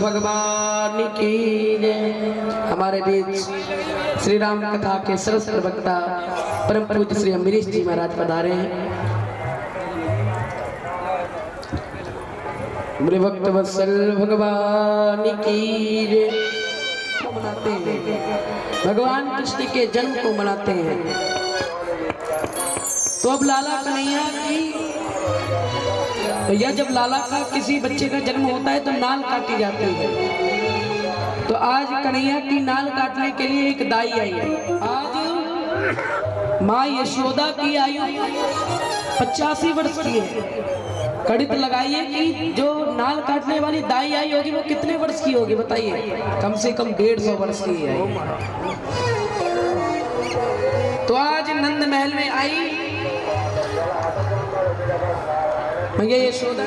भगवान की जय। हमारे बीच श्री राम कथा के सरस प्रवक्ता परम पूज्य श्री अम्बरीश जी महाराज पधारे हैं। मेरे भक्त वत्सल भगवान की जय। मनाते हैं भगवान कृष्ण के जन्म को मनाते हैं। तो अब लाला कन्हैया की भैया जब लाला का किसी बच्चे का जन्म होता है तो नाल काटी जाती है। तो आज कन्हैया की नाल काटने के लिए एक दाई आई है। आज माँ यशोदा की आयु 85 वर्ष की है। कड़ित लगाइए कि जो नाल काटने वाली दाई आई होगी वो कितने वर्ष की होगी बताइए। कम से कम 150 वर्ष की है। तो आज नंद महल में आई भैया यशोदा।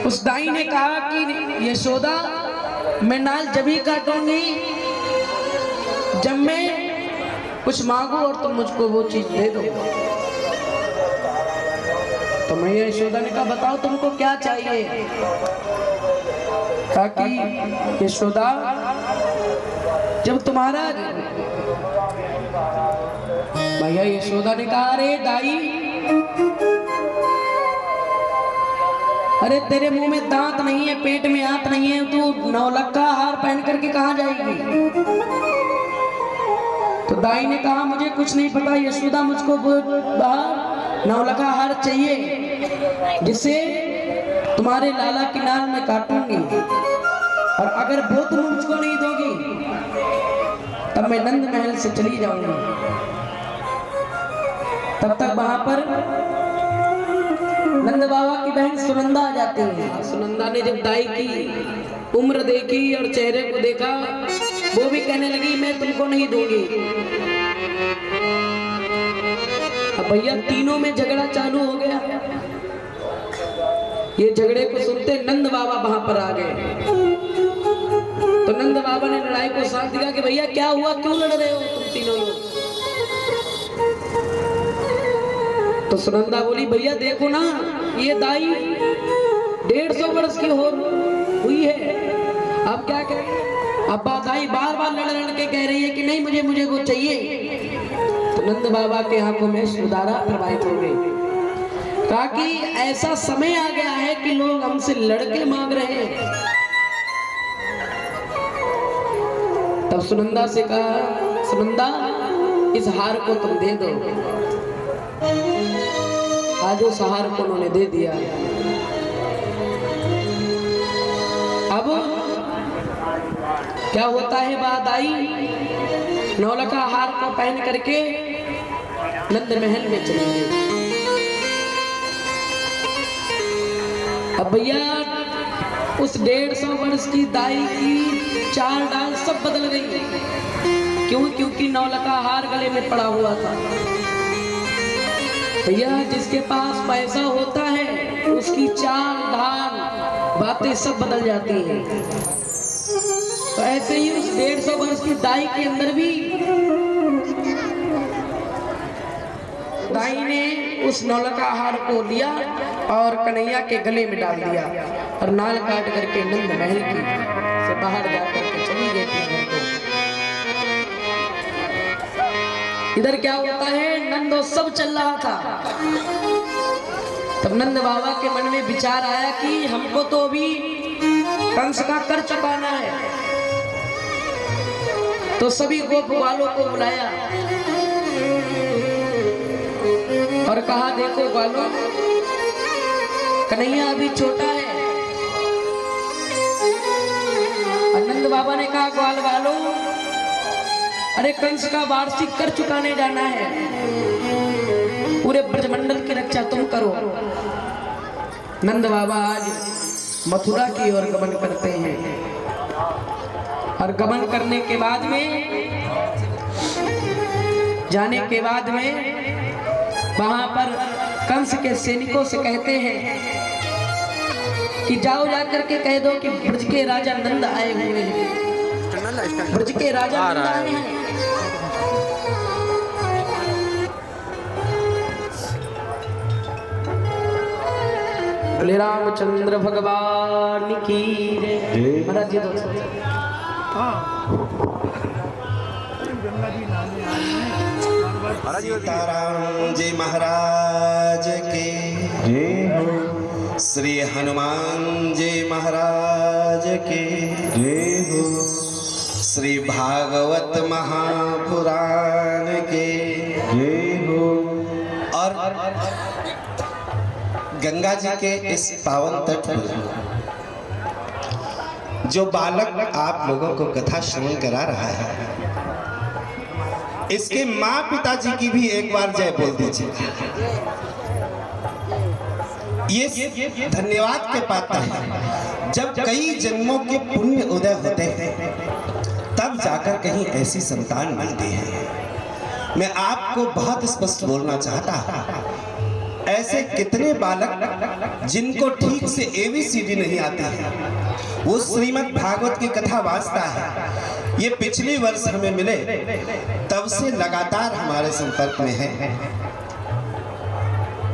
उस दाई ने कहा कि यशोदा मैं नाल जब ही काटूंगी जब मैं कुछ मांगू और तुम मुझको वो चीज दे दो। तो मैया यशोदा ने कहा बताओ तुमको क्या चाहिए। ताकि यशोदा जब तुम्हारा भैया यशोदा ने कहा अरे दाई अरे तेरे मुंह में दांत नहीं है, पेट में आंत नहीं है, तू नौलखा हार पहन करके कहाँ जाएगी। तो दाई ने कहा मुझे कुछ नहीं पता यशोदा, मुझको नौलखा हार चाहिए जिससे तुम्हारे लाला की नाल में काटूंगी। और अगर वो तुम मुझको नहीं दोगी तब मैं नंद महल से चली जाऊंगी। तब तक वहां पर नंद बाबा की बहन सुनंदा आ जाती है। सुनंदा ने जब दाई की उम्र देखी और चेहरे को देखा वो भी कहने लगी मैं तुमको नहीं दूंगी। अब भैया तीनों में झगड़ा चालू हो गया। ये झगड़े को सुनते नंद बाबा वहां पर आ गए। तो नंद बाबा ने लड़ाई को साथ दिया कि भैया क्या हुआ, क्यों लड़ रहे हो तुम तीनों लोग। तो सुनंदा बोली भैया देखो ना ये दाई 150 वर्ष की हुई है। अब क्या करें। अब दाई बार बार लड़ के कह रही है कि नहीं मुझे वो चाहिए। तो नंद बाबा के आंखों में सुधारा प्रवाहित हो गई। कहा कि ऐसा समय आ गया है कि लोग हमसे लड़के मांग रहे हैं। तब सुनंदा से कहा सुनंदा इस हार को तुम दे दो। आज उस हार को उन्होंने दे दिया। अब क्या होता है बात आई नौलखा हार को पहन करके नंद महल में चली गई। अब भैया उस 150 वर्ष की दाई की चाल डाल सब बदल गई। क्यों? क्योंकि नौलखा हार गले में पड़ा हुआ था। भैया जिसके पास पैसा होता है उसकी चाल ढाल बातें सब बदल जाती हैं। तो ऐसे ही उस 150 वर्ष की दाई के अंदर भी दाई ने उस नौलखा हार को लिया और कन्हैया के गले में डाल दिया और नाल काट करके नंद महल की से बाहर जाकर के चली गई थी। इधर क्या होता है नंदोत्सव चल रहा था। तब नंद बाबा के मन में विचार आया कि हमको तो अभी कंस का कर चुकाना है। तो सभी गोप ग्वालों को बुलाया और कहा देखो ग्वालों कन्हैया अभी छोटा है। नंद बाबा ने कहा ग्वाल वालों अरे कंस का वार्षिक कर चुकाने जाना है, पूरे ब्रजमंडल की रक्षा तुम करो। नंद बाबा आज मथुरा की ओर गमन करते हैं और गमन करने के बाद में जाने के बाद में वहां पर कंस के सैनिकों से कहते हैं कि जाओ जाकर के कह दो कि ब्रज के राजा नंद आए हुए हैं। ब्रज के राजा नंद आए हैं। बोले रामचंद्र भगवान की जय। महाराज जी सीताराम जी महाराज की जय हो। श्री हनुमान जी महाराज की जय हो। श्री भागवत महापुराण के जय हो। और गंगा जी के इस पावन तट पर जो बालक आप लोगों को कथा श्रवण करा रहा है, इसके माँ पिताजी की भी एक बार जय बोल दीजिए। ये धन्यवाद के पात्र है। जब कई जन्मों के पुण्य उदय होते हैं तब जाकर कहीं ऐसी संतान मिलती है। मैं आपको बहुत स्पष्ट बोलना चाहता हूँ, ऐसे कितने बालक जिनको ठीक से ABCD नहीं आती है, वो श्रीमद् भागवत की कथा वाचता है। ये पिछले वर्ष हमें मिले, तब से लगातार हमारे संपर्क में है,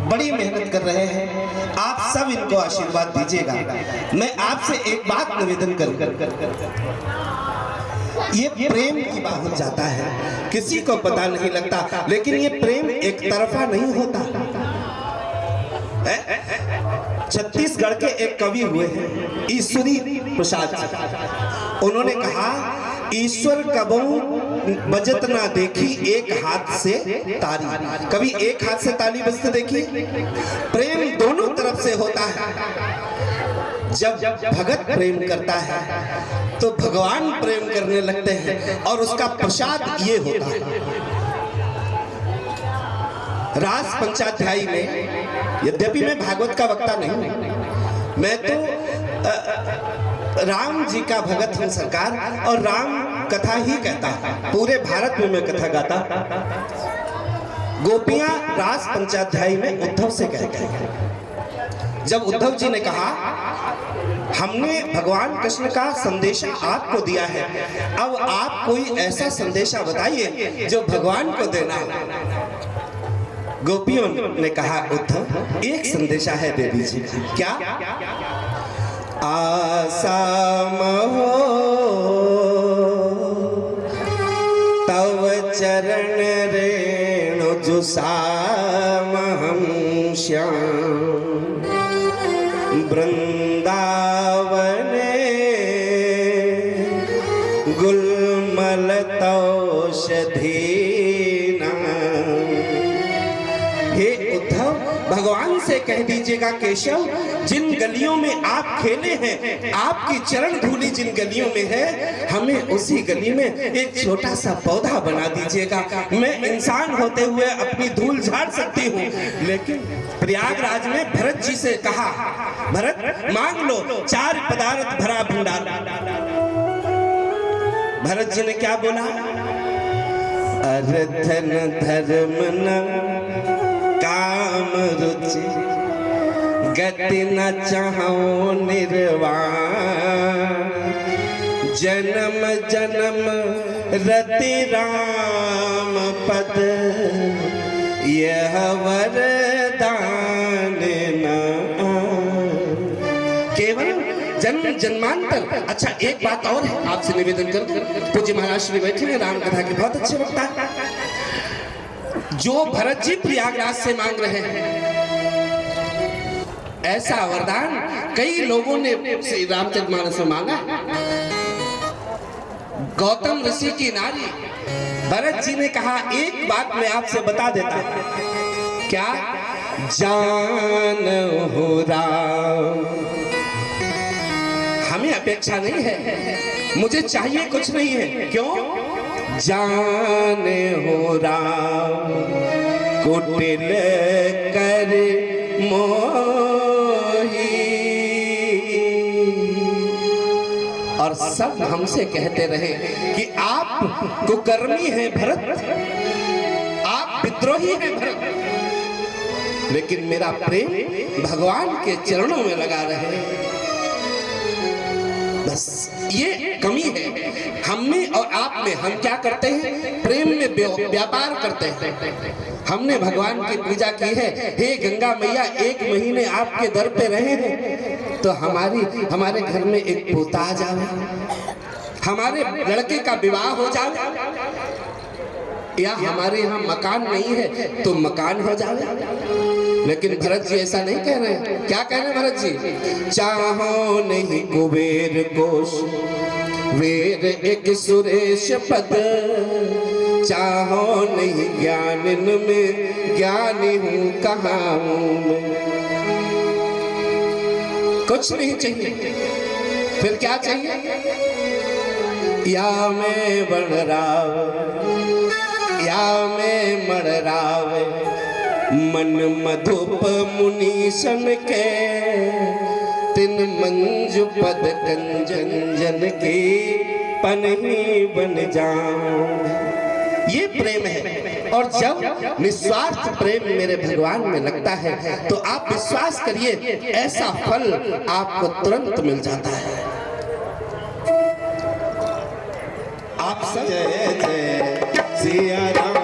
बड़ी मेहनत कर रहे हैं। आप सब इनको आशीर्वाद दीजिएगा। मैं आपसे एक बात निवेदन करूं, ये प्रेम की बात हो जाता है, किसी को पता नहीं लगता, लेकिन ये प्रेम एक तरफा नहीं होता। छत्तीसगढ़ के एक कवि हुए हैं ईश्वरी प्रसाद जी। उन्होंने कहा, ईश्वर कबू बजत ना देखी एक हाथ से ताली। कभी एक हाथ से ताली बजते देखी? प्रेम दोनों तरफ से होता है। जब भगत प्रेम करता है तो भगवान प्रेम करने लगते हैं, और उसका प्रसाद ये होता है। रास पंचाध्यायी में, यद्यपि मैं भागवत का वक्ता नहीं हूं, मैं तो राम जी का भगत हूं सरकार, और राम कथा ही कहता है। पूरे भारत में मैं कथा गाता। गोपियां रास पंचाध्यायी में उद्धव से कहते हैं। जब उद्धव जी ने कहा, हमने भगवान कृष्ण का संदेशा आपको दिया है, अब आप कोई ऐसा संदेशा बताइए जो भगवान को देना हो। गोपियों ने कहा, उद्धव एक संदेशा है, दे दीजिए। क्या? आसा महो तव चरण रेणु जुसामहं श्याम वृंदावने गुलमल तौषधीना। हे उद्धव, भगवान से कह दीजिएगा, केशव, जिन गलियों में आप खेले हैं, आपकी चरण धूली जिन गलियों में है, हमें उसी गली में एक छोटा सा पौधा बना दीजिएगा। मैं इंसान होते हुए अपनी धूल झाड़ सकती हूँ, लेकिन प्रयागराज में भरत जी से कहा, भरत मांग लो 4 पदार्थ भरा भंडार। भरत जी ने क्या बोला? अर्थन धर्म न काम रुचि गति न चाहो निर्वाण। जन्म जन्म रति राम पद यह वरदान न। केवल जन्म जन्मांतर। अच्छा, एक बात और है, आपसे निवेदन करूं। पूज्य महाराज श्री बैठे हैं, राम कथा के बहुत अच्छे वक्ता है। जो भरत जी प्रयागराज से मांग रहे हैं, ऐसा वरदान कई लोगों ने श्री रामचरितमानस में मांगा। गौतम ऋषि की नारी भरत जी ने कहा, एक बात मैं आपसे बता देता हूं। क्या? जान हो राम। हमें अपेक्षा नहीं है, मुझे चाहिए कुछ नहीं है। क्यों? जान हो राम कुटिल कर मोही। और सब हमसे कहते रहे कि आप कुकर्मी हैं भरत, आप विद्रोही हैं भरत, लेकिन मेरा प्रेम भगवान के चरणों में लगा रहे। बस ये कमी है। हम में और आप में हम क्या करते हैं? प्रेम में व्यापार करते हैं। हमने भगवान की पूजा की है, हे गंगा मैया 1 महीने आपके दर पे रहे हैं तो हमारे घर में एक पोता आ जाए, हमारे लड़के का विवाह हो जाए, या हमारे यहाँ मकान नहीं है तो मकान हो जाए। लेकिन भरत जी ऐसा नहीं कह रहे हैं। क्या कह रहे हैं भरत जी? चाहो नहीं कुबेर कोश वीर एक सुरेश पद, चाहो नहीं ज्ञानिन में ज्ञानी हूँ कहाँ हूँ मैं। कुछ नहीं चाहिए, फिर क्या चाहिए? या मैं बड़राव या मैं मड़रावे, मन मधुप मुनीशन के तिन मंजु पद कंजन की पनही बन जाऊं। ये प्रेम है। और जब निस्वार्थ प्रेम मेरे भगवान में लगता है तो आप विश्वास करिए ऐसा फल आपको तुरंत मिल जाता है। आप सब जय जय सिया राम,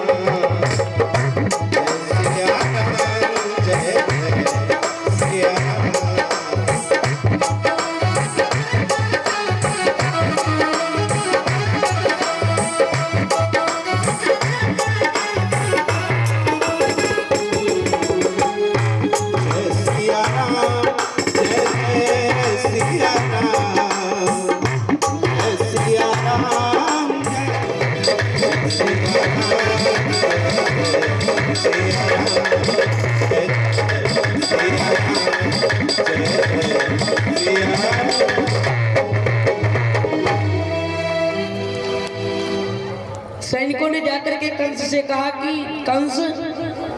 सैनिकों ने जाकर के कंस से कहा कि कंस,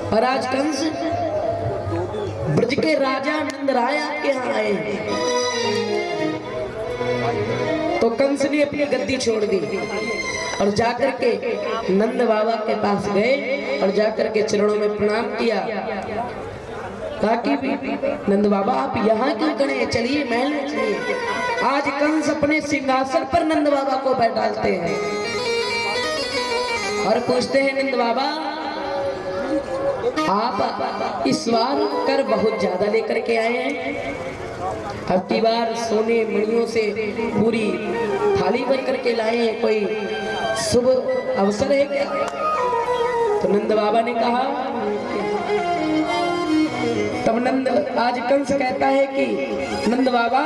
महाराज कंस, ब्रज के राजा नंदराय आपके यहाँ आए हैं। तो कंस ने अपनी गद्दी छोड़ दी और जाकर के नंद बाबा के पास गए और जाकर के चरणों में प्रणाम किया। कहा कि नंद बाबा आप यहाँ क्यों खड़े? चलिए महल में चलिए। आज कंस अपने सिंहासन पर नंद बाबा को बैठाते हैं और पूछते हैं, नंद बाबा आप इस बार कर बहुत ज्यादा लेकर के आए हैं, अब की बार सोने मणियों से पूरी थाली भर करके लाए हैं, कोई शुभ अवसर है क्या? तो नंद बाबा ने कहा, तब नंद आज कंस कहता है कि नंद बाबा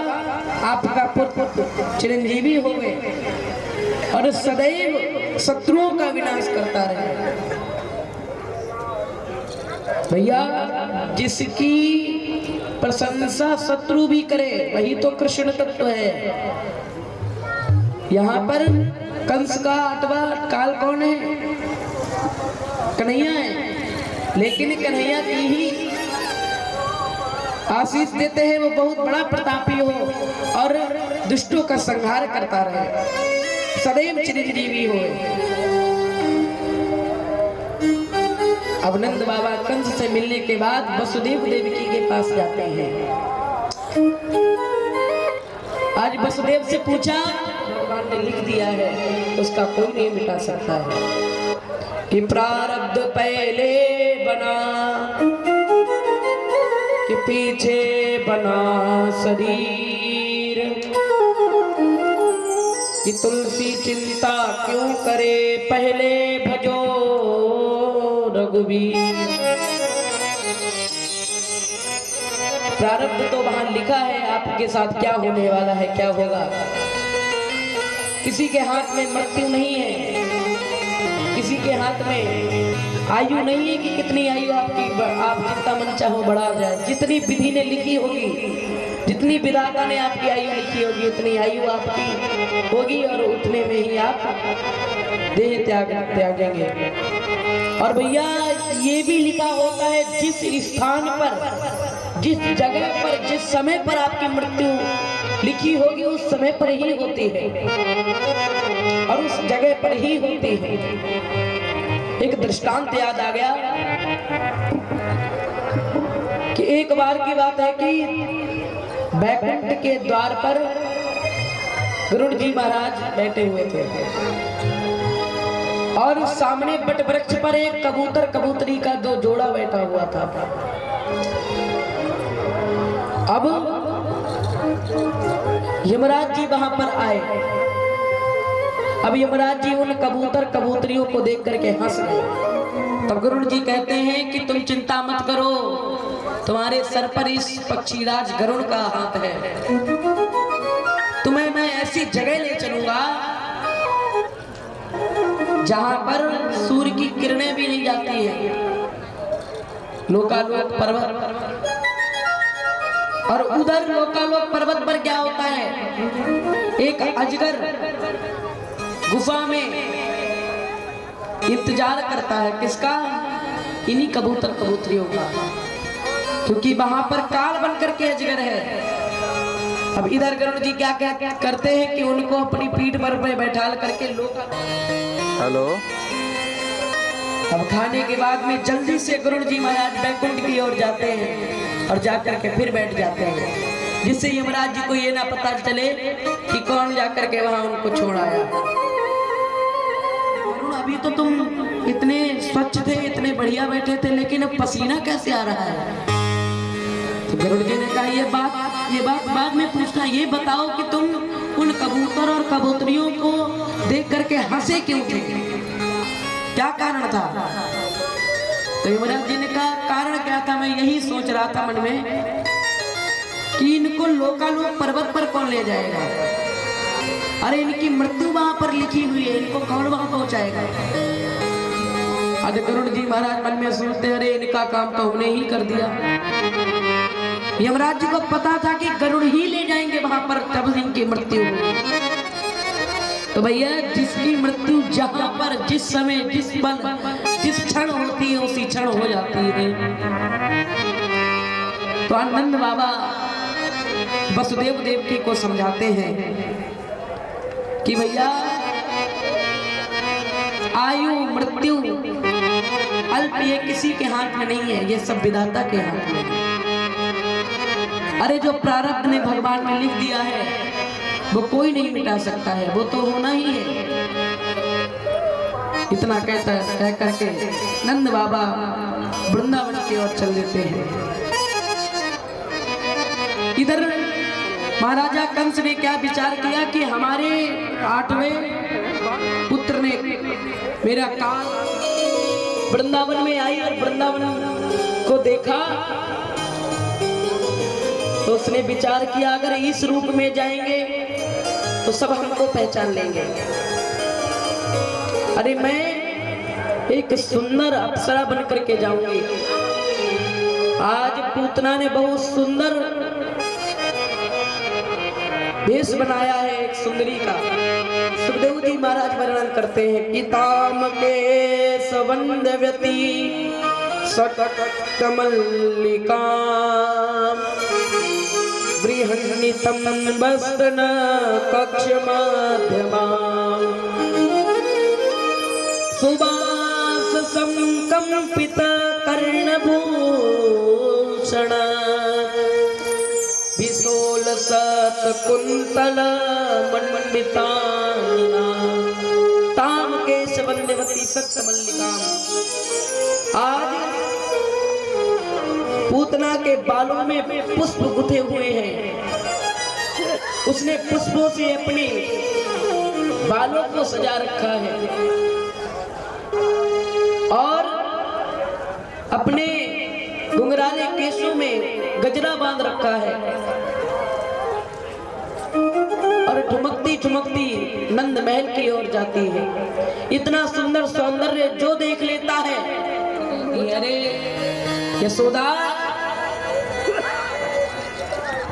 आपका पुत्र चिरंजीवी हो गए और सदैव शत्रुओं का विनाश करता रहे। भैया जिसकी प्रशंसा शत्रु भी करे वही तो कृष्ण तत्व है। यहाँ पर कंस का 8वां काल कौन है? कन्हैया है, लेकिन कन्हैया की ही आशीष देते हैं वो बहुत बड़ा प्रतापी हो और दुष्टों का संहार करता रहे, सदैव चिरंजीवी हो। अब नंद बाबा कंस से मिलने के बाद वसुदेव देवकी के पास जाते हैं। आज वसुदेव से पूछा, भगवान ने लिख दिया है उसका कोई नहीं मिटा सकता है कि प्रारब्ध पहले बना कि पीछे बना शरीर, कि तुलसी चिंता क्यों करे पहले भजो रघुवीर। प्रारब्ध तो वहां लिखा है आपके साथ क्या होने वाला है, क्या होगा। किसी के हाथ में मृत्यु नहीं है, किसी के हाथ में आयु नहीं है कि कितनी आयु आपकी आप जितना मन चाहो बढ़ा जाए। जितनी विधि ने लिखी होगी, जितनी विधाता ने आपकी आयु लिखी होगी उतनी आयु आपकी होगी और उतने में ही आप देह त्यागेंगे। और भैया ये भी लिखा होता है जिस स्थान पर, जिस जगह पर, जिस समय पर आपकी मृत्यु लिखी होगी उस समय पर ही होती है और उस जगह पर ही होती है। एक दृष्टांत याद आ गया कि एक बार की बात है कि बैकुंठ के द्वार पर गरुड़ जी महाराज बैठे हुए थे और सामने बट वृक्ष पर एक कबूतर कबूतरी का दो जोड़ा बैठा हुआ था। अब यमराज जी वहां पर आए। अब यमराज जी उन कबूतर कबूतरियों को देख करके हंस गए। तब गरुड़ जी कहते हैं कि तुम चिंता मत करो, तुम्हारे सर पर इस पक्षीराज गरुड़ का हाथ है। तुम्हें मैं ऐसी जगह ले चलूंगा जहां पर सूर्य की किरणें भी नहीं जाती है, लोकालोक पर्वत। और उधर लोकालोक पर्वत पर क्या होता है, एक अजगर गुफा में इंतजार करता है। किसका? इन्हीं कबूतर कबूतरियों का, क्योंकि वहां पर काल बनकर के अजगर है। अब इधर गरुड़ जी क्या करते हैं कि उनको अपनी पीठ पर बैठा करके लोग हेलो। अब खाने के बाद में जल्दी से गरुड़ जी महाराज बैकुंठ की ओर जाते हैं और जाकर के फिर बैठ जाते हैं, जिससे यमराज जी को ये ना पता चले कि कौन जाकर के वहां उनको छोड़ आया। गरुड़, अभी तो तुम इतने स्वच्छ थे, इतने बढ़िया बैठे थे, लेकिन अब पसीना कैसे आ रहा है? तो गरुड़ जी ने कहा ये बात बाद में पूछना, ये बताओ कि तुम उन कबूतर और कबूतरियों को देख करके हंसे क्यों थे, क्या कारण था? तो यमराज जी ने कहा कारण क्या था, मैं यही सोच रहा था मन में कि इनको लोकालोक पर्वत पर कौन ले जाएगा। अरे इनकी मृत्यु वहां पर लिखी हुई है, इनको कौन वहां पहुंचाएगा? अरे गरुड़ जी महाराज मन में सोचते, अरे इनका काम तो हमने ही कर दिया। यमराज जी को पता था कि गरुड़ ही ले जाएंगे वहां पर तब इनकी मृत्यु होगी। तो भैया, जिसकी मृत्यु जहां पर जिस समय जिस पल जिस क्षण होती है उसी क्षण हो जाती है। तो आनंद बाबा वसुदेव देवकी को समझाते हैं कि भैया, आयु मृत्यु अल्प ये किसी के हाथ में नहीं है, ये सब विधाता के हाथ में है। अरे जो प्रारब्ध ने भगवान ने लिख दिया है वो कोई नहीं मिटा सकता है, वो तो होना ही है। इतना कह करके नंद बाबा वृंदावन की ओर चल देते हैं। इधर महाराजा कंस ने क्या विचार किया कि हमारे 8वें पुत्र ने मेरा काल वृंदावन में आई और वृंदावन को देखा, तो उसने विचार किया अगर इस रूप में जाएंगे तो सब हमको पहचान लेंगे। अरे मैं एक सुंदर अप्सरा बन करके जाऊंगी। आज पूतना ने बहुत सुंदर वेश बनाया है एक सुंदरी का। सुखदेव जी महाराज वर्णन करते हैं कि ताम के सवंदव्यति सकमल्लिका बृहन्नितं वस्तन कक्ष मध्यमा सुवास संकंपित कर्णभूषण विशोल सत कुंतल मंडितांगना ताम केशवंदवती सत्मल्लिका। आज पूतना के बालों में पुष्प गुथे हुए हैं। उसने पुष्पों से अपने बालों को सजा रखा है और अपने घुंघराले केशों में गजरा बांध रखा है और ठुमकती ठुमकती नंद महल की ओर जाती है। इतना सुंदर सौंदर्य जो देख लेता है, अरे यशोदा,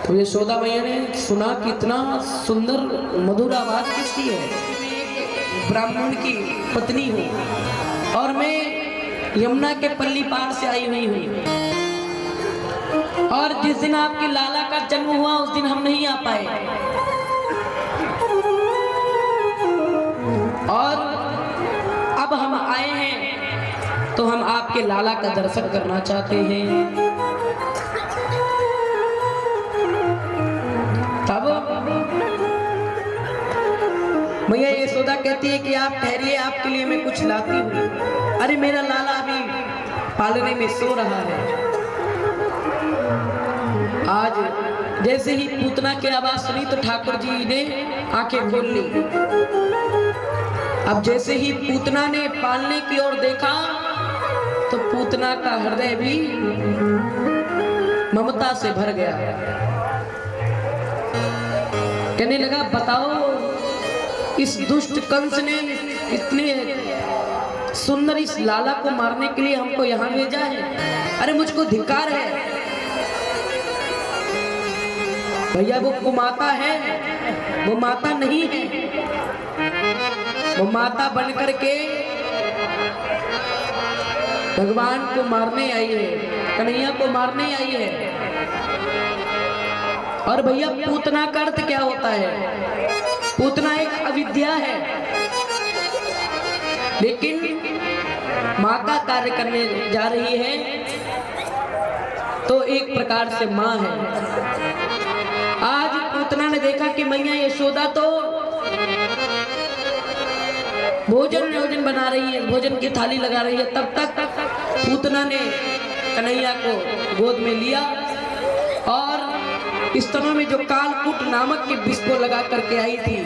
तो यशोदा मैया ने सुना कि इतना सुंदर मधुर आवाज किसकी है, ब्राह्मण की पत्नी हूँ और मैं यमुना के पल्ली पार से आई हुई हूँ और जिस दिन आपके लाला का जन्म हुआ उस दिन हम नहीं आ पाए और अब हम आए हैं तो हम आपके लाला का दर्शन करना चाहते हैं। तब यशोदा कहती है कि आप ठहरिए, आपके लिए मैं कुछ लाती हूँ। अरे मेरा लाला अभी पालने में सो रहा है। आज जैसे ही पूतना की आवाज सुनी तो ठाकुर जी ने आंखें खोल ली। अब जैसे ही पूतना ने पालने की ओर देखा तो पूतना का हृदय भी ममता से भर गया। कहने लगा, बताओ इस दुष्ट कंस ने इतने सुंदर इस लाला को मारने के लिए हमको यहाँ भेजा है। अरे मुझको धिक्कार है भैया, वो कुमाता है, वो माता नहीं है। वो माता बन करके भगवान को मारने आई है, कन्हैया को मारने आई है। और भैया पूतना का अर्थ क्या होता है? पूतना एक अविद्या है, लेकिन माता कार्य करने जा रही है तो एक प्रकार से माँ है। आज पूतना ने देखा कि मैया यशोदा तो भोजन बना रही है, भोजन की थाली लगा रही है। तब तक पूतना ने कन्हैया को गोद में लिया और स्तनों में जो कालकूट नामक के विष को लगा करके आई थी,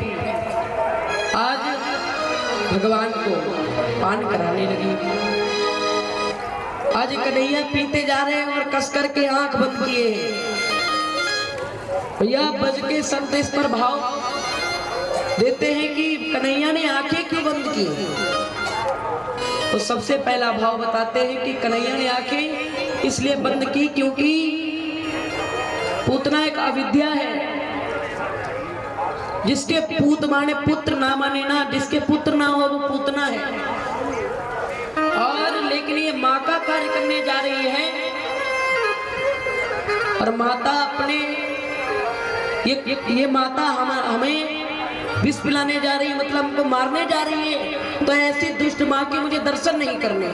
आज भगवान को पान कराने लगी। आज कन्हैया पीते जा रहे हैं और कस करके आंख बंद किए हैं। भैया बज के संत इस पर भाव देते हैं कि कन्हैया ने आंखें क्यों बंद की। तो सबसे पहला भाव बताते हैं कि कन्हैया ने आंखें इसलिए बंद की क्योंकि पूतना एक अविद्या है। जिसके पूत माने पुत्र ना माने ना, जिसके पुत्र ना हो वो पूतना है। और लेकिन ये माँ का कार्य करने जा रही है और माता अपने ये माता हमें विष पिलाने जा रही है, मतलब हमको मारने जा रही है। तो ऐसी दुष्ट माँ के मुझे दर्शन नहीं करने।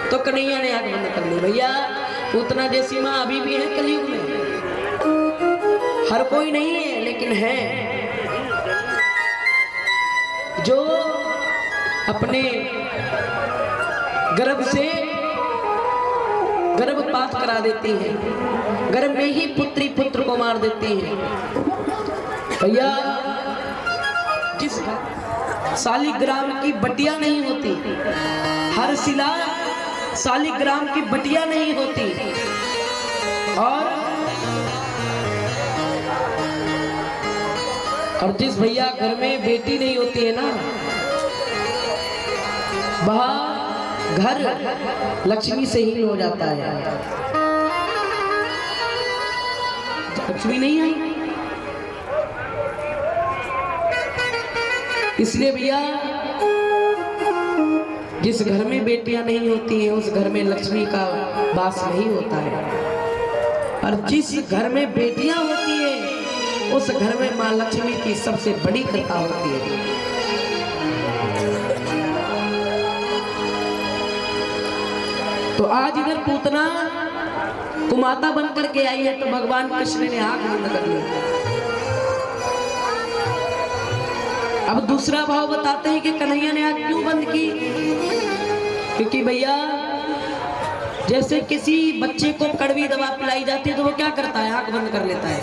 तो कन्हैया ने आंख बंद कर ली। भैया पूतना जैसी माँ अभी भी है कलयुग में, हर कोई नहीं है लेकिन है, जो अपने गर्भ से गर्भपात करा देती है, गर्भ में ही पुत्री पुत्र को मार देती है। भैया जिस शालिग्राम की बटिया नहीं होती, हर शिला शालिग्राम की बटिया नहीं होती। और जिस भैया घर में बेटी नहीं होती है ना, वह घर लक्ष्मी से हीन हो जाता है। लक्ष्मी नहीं आई, इसलिए भैया जिस घर में बेटियां नहीं होती हैं उस घर में लक्ष्मी का वास नहीं होता है। और जिस घर में बेटियां होती है उस घर में माँ लक्ष्मी की सबसे बड़ी कृपा होती है। तो आज इधर पूतना कुमाता बन करके आई है तो भगवान कृष्ण ने आंख बंद कर लिया। अब दूसरा भाव बताते हैं कि कन्हैया ने आंख क्यों बंद की। क्योंकि भैया जैसे किसी बच्चे को कड़वी दवा पिलाई जाती है तो वो क्या करता है, आंख बंद कर लेता है।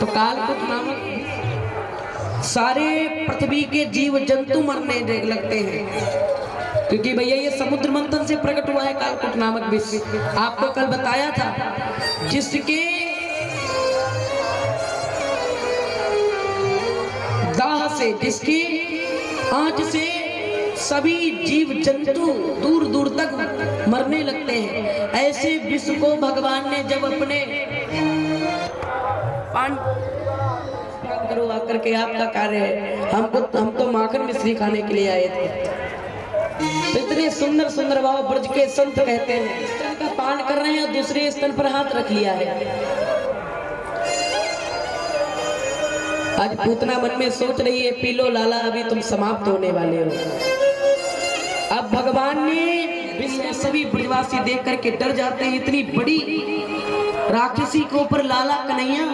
तो कालकूट नामक सारे पृथ्वी के जीव जंतु मरने लगते हैं। क्योंकि भैया ये समुद्र मंथन से प्रकट हुआ है कालकूट नामक विष। आपको कल बताया था, जिसके दाह से, जिसकी आंच से सभी जीव जंतु दूर दूर तक मरने लगते हैं। ऐसे विष को भगवान ने जब अपने पान करो आकर के आपका कार्य है, हम तो माखन मिश्री खाने के लिए आए थे। इतने सुंदर सुंदर भाव ब्रज के संत कहते हैं, स्तन का पान कर रहे हैं और दूसरे स्तन पर हाथ रख लिया है। आज पूतना मन में सोच रही है, पी लो लाला, अभी तुम समाप्त होने वाले हो। अब भगवान ने विश्व सभी ब्रजवासी देख करके डर जाते हैं। इतनी बड़ी राक्षसी के ऊपर लाला कन्हैया,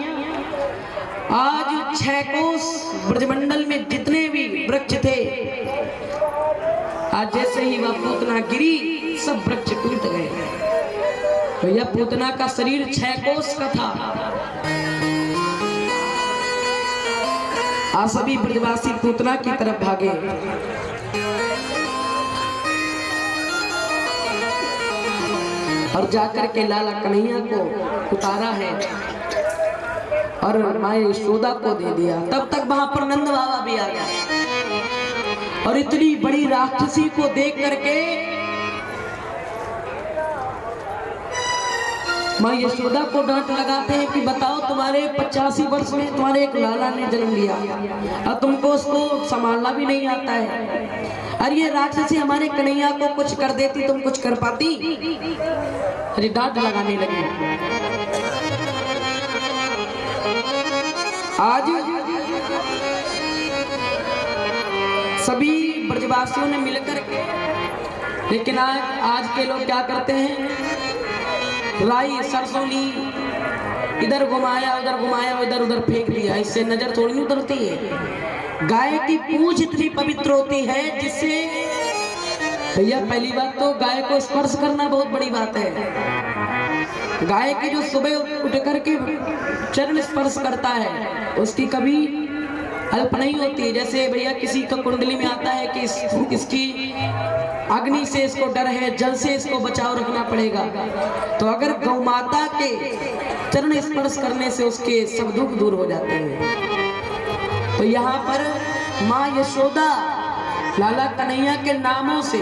आज 6 कोस ब्रजमंडल में जितने भी वृक्ष थे, आज जैसे ही वह पूतना गिरी सब वृक्ष टूट गए। तो यह पूतना का शरीर 6 कोस का था। आज सभी ब्रजवासी पूतना की तरफ भागे। और जाकर के लाला कन्हैया को उतारा है और माँ यशोदा को दे दिया। तब तक वहां पर नंद बाबा भी आ गया और इतनी बड़ी राक्षसी को देख करके माँ यशोदा को डांट लगाते हैं कि बताओ, तुम्हारे 85 वर्ष में तुम्हारे एक लाला ने जन्म लिया और तुमको उसको संभालना भी नहीं आता है। अरे ये राक्षसी हमारे कन्हैया को कुछ कर देती, तुम कुछ कर पाती? अरे डांट लगाने लगे। आज सभी ब्रजवासियों ने मिलकर के, लेकिन आज के लोग क्या करते हैं, राई सरसों ली, इधर घुमाया उधर उधर फेंक दिया। इससे नजर थोड़ी नहीं उतरती है। गाय की पूंछ इतनी पवित्र होती है जिससे, भैया पहली बात तो गाय को स्पर्श करना बहुत बड़ी बात है। गाय की जो सुबह उठ करके चरण स्पर्श करता है उसकी कभी अल्प नहीं होती। जैसे भैया किसी का कुंडली में आता है कि इसकी अग्नि से इसको डर है, जल से इसको बचाव रखना पड़ेगा, तो अगर गौ माता के चरण स्पर्श करने से उसके सब दुख दूर हो जाते हैं। तो यहाँ पर माँ यशोदा लाला कन्हैया के नामों से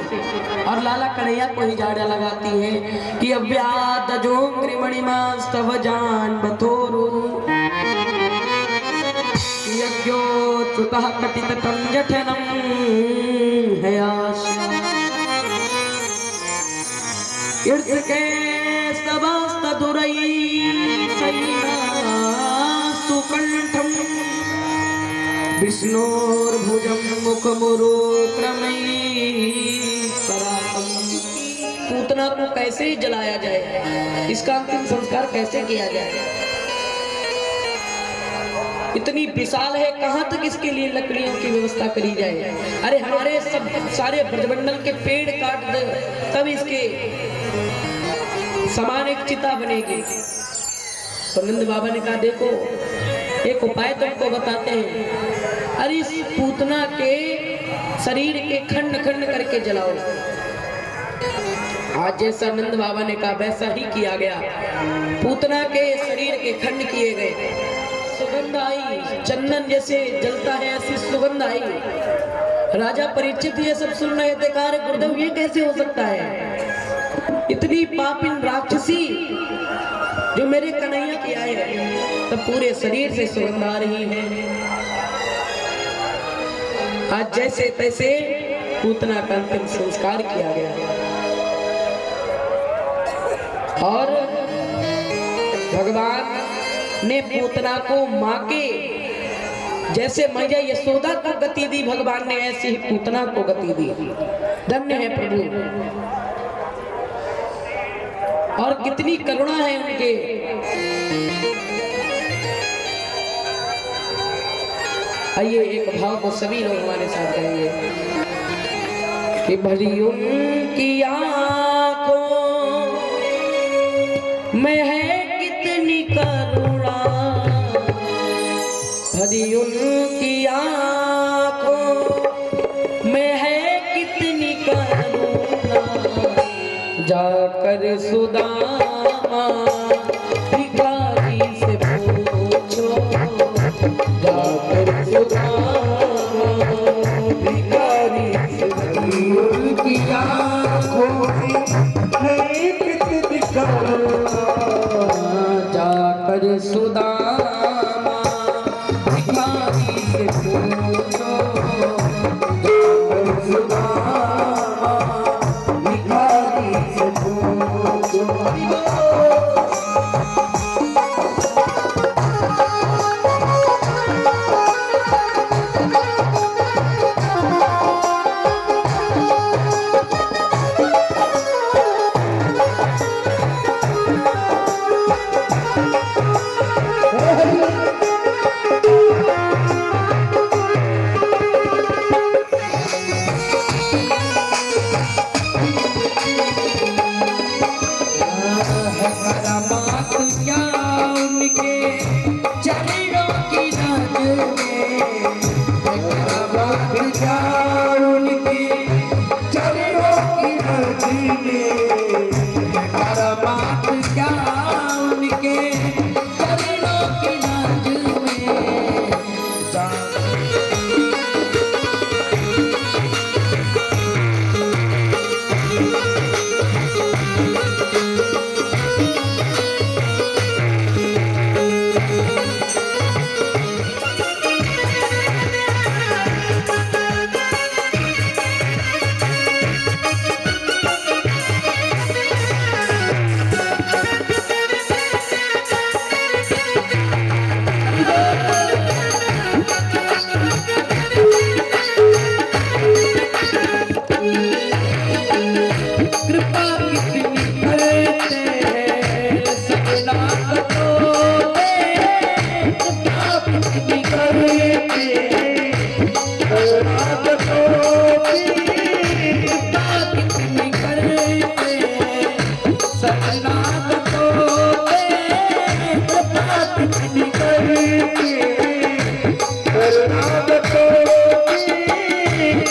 और लाला कन्हैया को ही जाड़ा लगाती है कि अव्यात जोंग्रि मणिमास्तव जान बथोरु यज्ञोच्युतः कटितटं जठनं है आशा इर्त के स्तवस्तदुरई सैनास्तु कंठम् विष्णोर्भुजं मुखमुरुक्रमै पराकम्। पूतना को कैसे जलाया जाए, इसका अंतिम संस्कार कैसे किया जाए? इतनी विशाल है, कहां तक इसके लिए लकड़ियों की व्यवस्था करी जाए? अरे हमारे सब सारे ब्रजमंडल के पेड़ काट दे तब इसके समान एक चिता बनेगी। तो नंद बाबा ने कहा देखो एक उपाय तुमको बताते हैं। अरे इस पूतना के शरीर के खंड खंड करके जलाओ। आज जैसा नंद बाबा ने कहा वैसा ही किया गया। पूतना के शरीर के खंड किए गए। सुगंध आई, चंदन जैसे जलता है ऐसी सुगंध आई। राजा परीक्षित ये सब सुन रहे थे, कहा गुरुदेव ये कैसे हो सकता है? इतनी पापिन राक्षसी जो मेरे कन्हैया की आए है, तब पूरे शरीर से सुगंध आ रही है। आज जैसे तैसे पूतना का अंतिम संस्कार किया गया और भगवान ने पूतना को मां के जैसे मैया यशोदा को गति दी, भगवान ने ऐसे ही पूतना को गति दी। धन्य है प्रभु, और कितनी करुणा है उनके। आइए एक भाव को सभी लोग हमारे साथ करेंगे कि भली उनकी आंखों में है कितनी करुणा, भली उनकी आंखों में है कितनी करुणा, जाकर सुदामा भिखारी से पूछो, जाकर सुदामा भिखारी से पूछो, उनकी आँखों में है कितनी करुणा, जाकर सुदामा भिखारी से पूछो, जाकर सुदामा भिखारी से पूछो। के चरणों की रज में परमात क्या उनके चरणों की रज में कृपा कितनी करते हैं सजनाथ तो कृपा कितनी करते हैं सजनाथ तो कृपा कितनी करते हैं सजनाथ तो कृपा कितनी करते हैं सजनाथ तो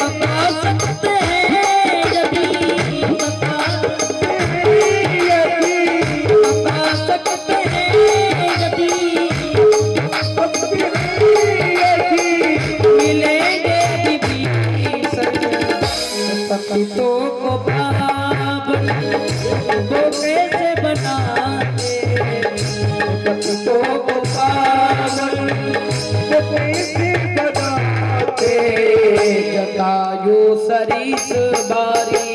बता सकते हैं यदि बता सकते हैं यदि मिलेंगे विभीषण पतितों को पावन वो कैसे बनाते पतितों को पावन वो कैसे बनाते जटायु सरिस बारी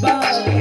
बारी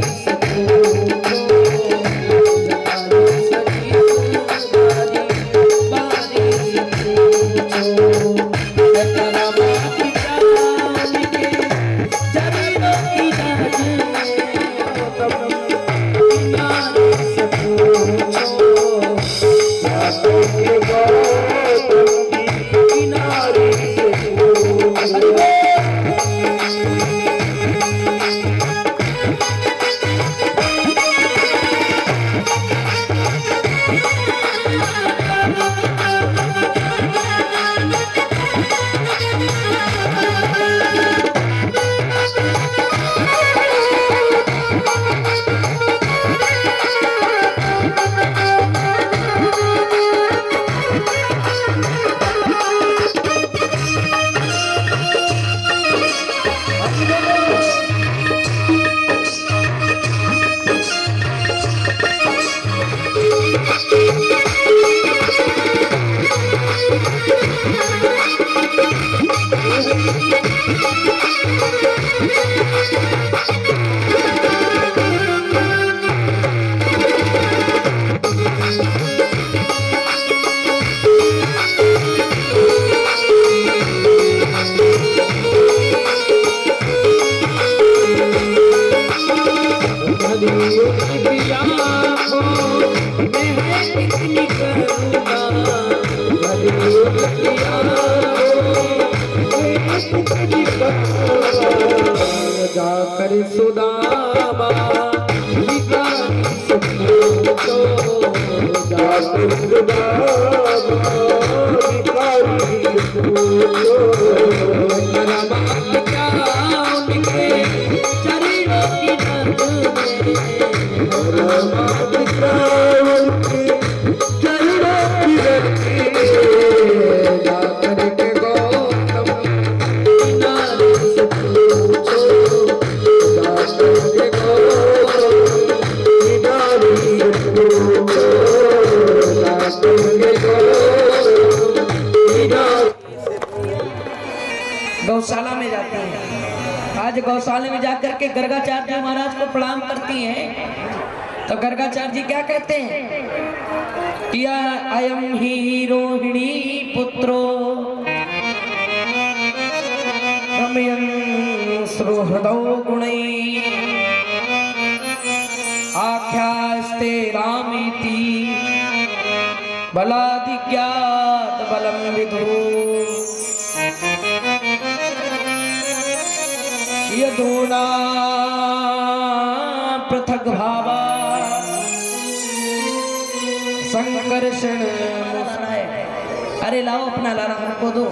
जाकर सुदामा भिखारी से पूछो जाकर सुदामा भिखारी से पूछो परमात्मा क्या उनके चरणों की रज में परमात्मा क्या उनके चरणों की रज में जाकर के गौतम किनारे से पूछो गौशाला में जाती हैं। आज गौशाला में जाकर के गर्गाचार्य जी महाराज को प्रणाम करती हैं तो गर्गाचार्य जी क्या कहते हैं कि अयम ही रोहिणी पुत्रो रमयन् सुहृदौ गुणैः आख्यास्ते रामेति बलादिज्ञात बलं विदुः यदूना पृथक भावा संकर्षण। अरे लाओ अपना लाना हमको दो।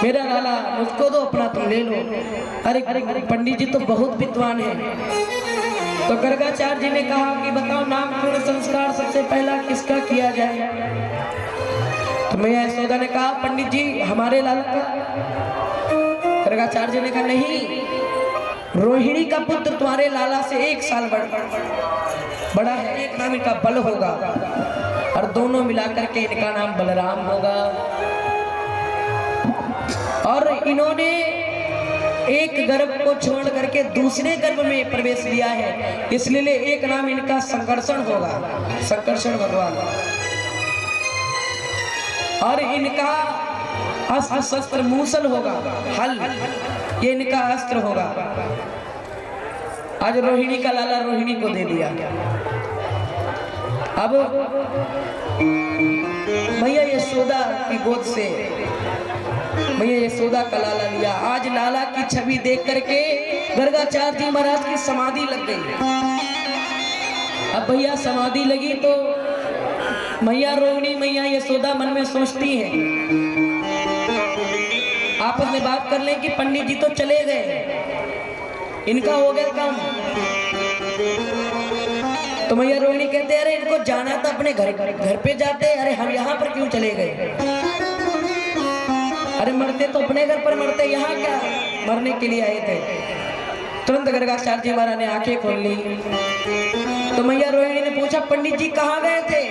मेरा लाला मुझको दो, अपना तुम ले लो। अरे पंडित जी तो बहुत विद्वान है। तो गर्गाचार्य जी ने कहा कि बताओ नामकरण संस्कार सबसे पहला किसका किया जाए। तो मैया यशोदा ने कहा पंडित जी हमारे लाला का। गर्गाचार्य जी ने कहा नहीं, रोहिणी का पुत्र तुम्हारे लाला से 1 साल बड़ा है, एक नाम इनका बल होगा और दोनों मिलाकर के इनका नाम बलराम होगा। और इन्होंने एक गर्भ को छोड़ करके दूसरे गर्भ में प्रवेश लिया है, इसलिए एक नाम इनका संकर्षण होगा, संकर्षण भगवान। और इनका अस्त्र शस्त्र मूसल होगा, हल, ये इनका अस्त्र होगा। आज रोहिणी का लाला रोहिणी को दे दिया। अब मैया यशोदा की गोद से मैया यशोदा का लाला लिया। आज लाला की छवि देख करके गर्गाचार्य जी महाराज की समाधि लग गई। अब भैया समाधि लगी तो मैया रोहिणी मैया यशोदा मन में सोचती है, आपस में बात कर लें कि पंडित जी तो चले गए, इनका हो गया काम। तो मैया रोहिणी कहते अरे इनको जाना था अपने घर पे जाते, अरे हम यहाँ पर क्यों चले गए। अरे मरते तो अपने घर पर मरते, यहाँ क्या मरने के लिए आए थे। तुरंत गर्गाचार्य जी महाराज ने आंखें खोल ली। तो मैया रोहिणी ने पूछा पंडित जी कहाँ गए थे।